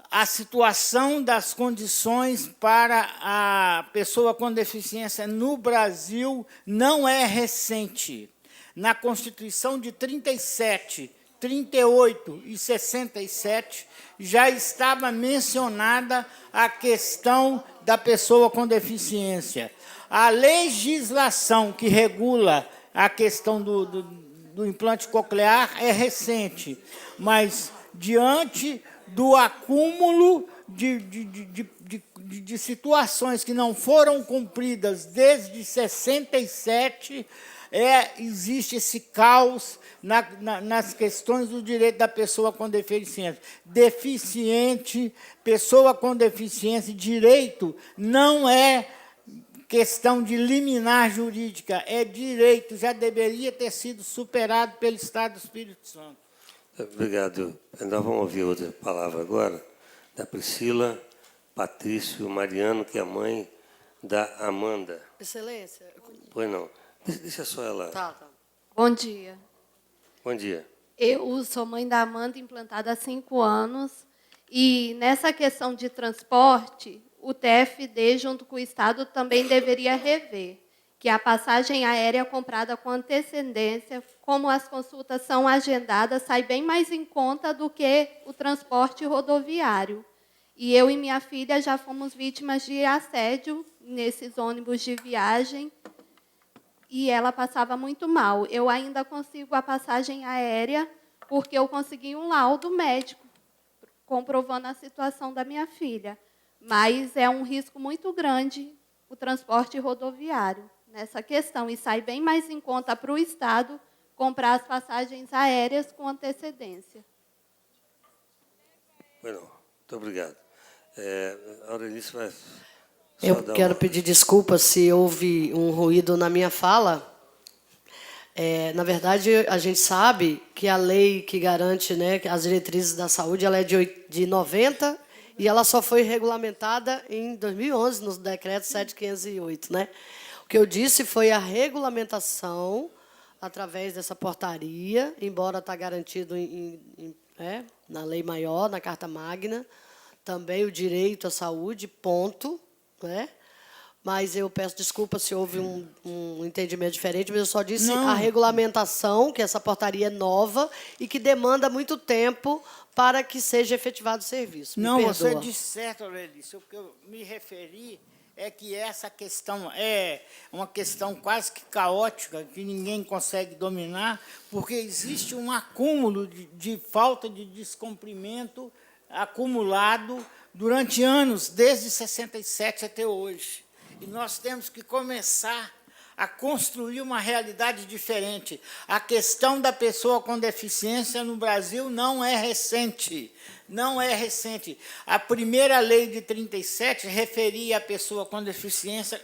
A situação das condições para a pessoa com deficiência no Brasil não é recente. Na Constituição de 37, 38 e 67, já estava mencionada a questão da pessoa com deficiência. A legislação que regula a questão do implante coclear é recente, mas, diante do acúmulo de situações que não foram cumpridas desde 67, existe esse caos nas questões do direito da pessoa com deficiência. Deficiente, pessoa com deficiência, direito não é questão de liminar jurídica, é direito, já deveria ter sido superado pelo Estado do Espírito Santo. Obrigado. Nós vamos ouvir outra palavra agora, da Priscila Patrício Mariano, que é a mãe da Amanda. Excelência. Pois não. Deixa só ela. Tá. Bom dia. Bom dia. Eu sou mãe da Amanda, implantada há 5 anos, e nessa questão de transporte, o TFD, junto com o Estado, também deveria rever, que a passagem aérea comprada com antecedência, como as consultas são agendadas, sai bem mais em conta do que o transporte rodoviário. E eu e minha filha já fomos vítimas de assédio nesses ônibus de viagem, e ela passava muito mal. Eu ainda consigo a passagem aérea porque eu consegui um laudo médico comprovando a situação da minha filha. Mas é um risco muito grande o transporte rodoviário nessa questão, e sai bem mais em conta para o Estado comprar as passagens aéreas com antecedência. Pois não. Muito obrigado. A Aurelice vai... Eu quero pedir desculpas se houve um ruído na minha fala. Na verdade, a gente sabe que a lei que garante, né, as diretrizes da saúde, ela é de 90 e ela só foi regulamentada em 2011, no decreto 7508. Né? O que eu disse foi a regulamentação através dessa portaria, embora está garantido na lei maior, na Carta Magna, também o direito à saúde, ponto. Né? Mas eu peço desculpa se houve um entendimento diferente, mas eu só disse a regulamentação, que essa portaria é nova e que demanda muito tempo para que seja efetivado o serviço. Não, você disse certo, Aurelice. O que eu me referi é que essa questão é uma questão quase que caótica, que ninguém consegue dominar, porque existe um acúmulo de falta de descumprimento acumulado durante anos, desde 67 até hoje. E nós temos que começar a construir uma realidade diferente. A questão da pessoa com deficiência no Brasil não é recente. Não é recente. A primeira lei de 37 referia a pessoa com deficiência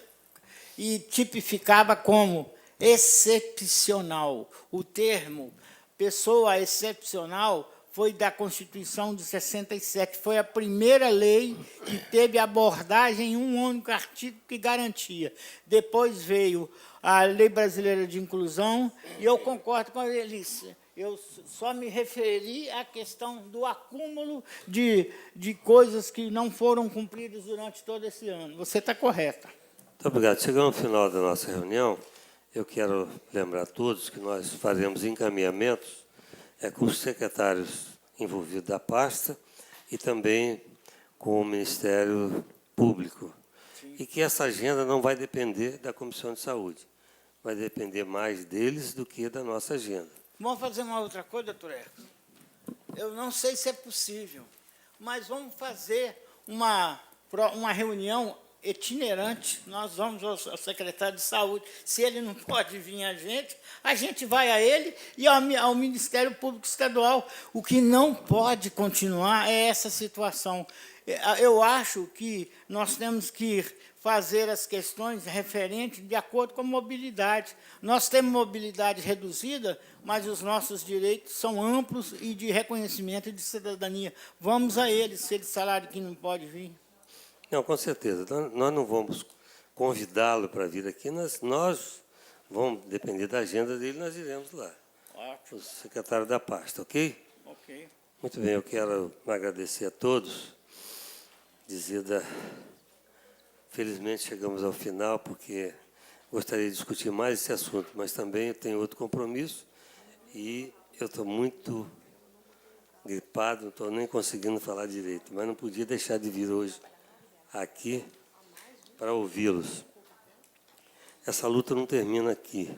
e tipificava como excepcional. O termo pessoa excepcional foi da Constituição de 67. Foi a primeira lei que teve abordagem em um único artigo que garantia. Depois veio a Lei Brasileira de Inclusão, e eu concordo com a Elícia. Eu só me referi à questão do acúmulo de coisas que não foram cumpridas durante todo esse ano. Você está correta. Muito obrigado. Chegando ao final da nossa reunião, eu quero lembrar a todos que nós faremos encaminhamentos com os secretários envolvidos da pasta e também com o Ministério Público. Sim. E que essa agenda não vai depender da Comissão de Saúde, vai depender mais deles do que da nossa agenda. Vamos fazer uma outra coisa, doutor Hércules? Eu não sei se é possível, mas vamos fazer uma reunião itinerante. Nós vamos ao secretário de Saúde. Se ele não pode vir a gente vai a ele e ao Ministério Público Estadual. O que não pode continuar é essa situação. Eu acho que nós temos que fazer as questões referentes de acordo com a mobilidade. Nós temos mobilidade reduzida, mas os nossos direitos são amplos e de reconhecimento e de cidadania. Vamos a eles, se eles falaram que não pode vir. Não, com certeza. Nós não vamos convidá-lo para vir aqui, nós vamos depender da agenda dele, nós iremos lá. Ótimo. O secretário da pasta, ok? Ok. Muito bem, eu quero agradecer a todos, felizmente chegamos ao final, porque gostaria de discutir mais esse assunto, mas também eu tenho outro compromisso e eu estou muito gripado, não estou nem conseguindo falar direito, mas não podia deixar de vir hoje aqui para ouvi-los. Essa luta não termina aqui.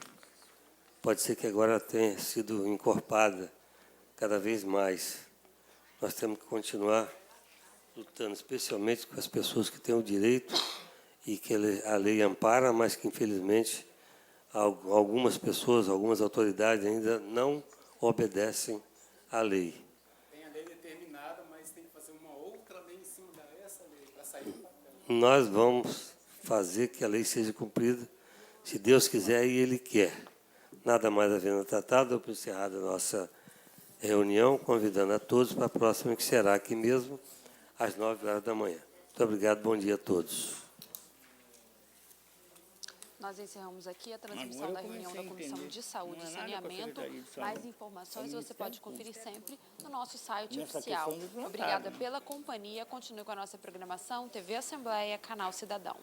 Pode ser que agora tenha sido encorpada cada vez mais. Nós temos que continuar lutando, especialmente com as pessoas que têm o direito e que a lei ampara, mas que, infelizmente, algumas pessoas, algumas autoridades ainda não obedecem à lei. Tem a lei determinada, mas tem que fazer uma outra lei em cima dessa lei para sair do papel. Nós vamos fazer que a lei seja cumprida, se Deus quiser e Ele quer. Nada mais havendo tratado, eu vou encerrar a nossa reunião, convidando a todos para a próxima, que será aqui mesmo, às 9 horas da manhã. Muito obrigado, bom dia a todos. Nós encerramos aqui a transmissão da reunião da Comissão de Saúde e Saneamento. Mais informações você pode conferir sempre no nosso site oficial. Obrigada pela companhia. Continue com a nossa programação, TV Assembleia, Canal Cidadão.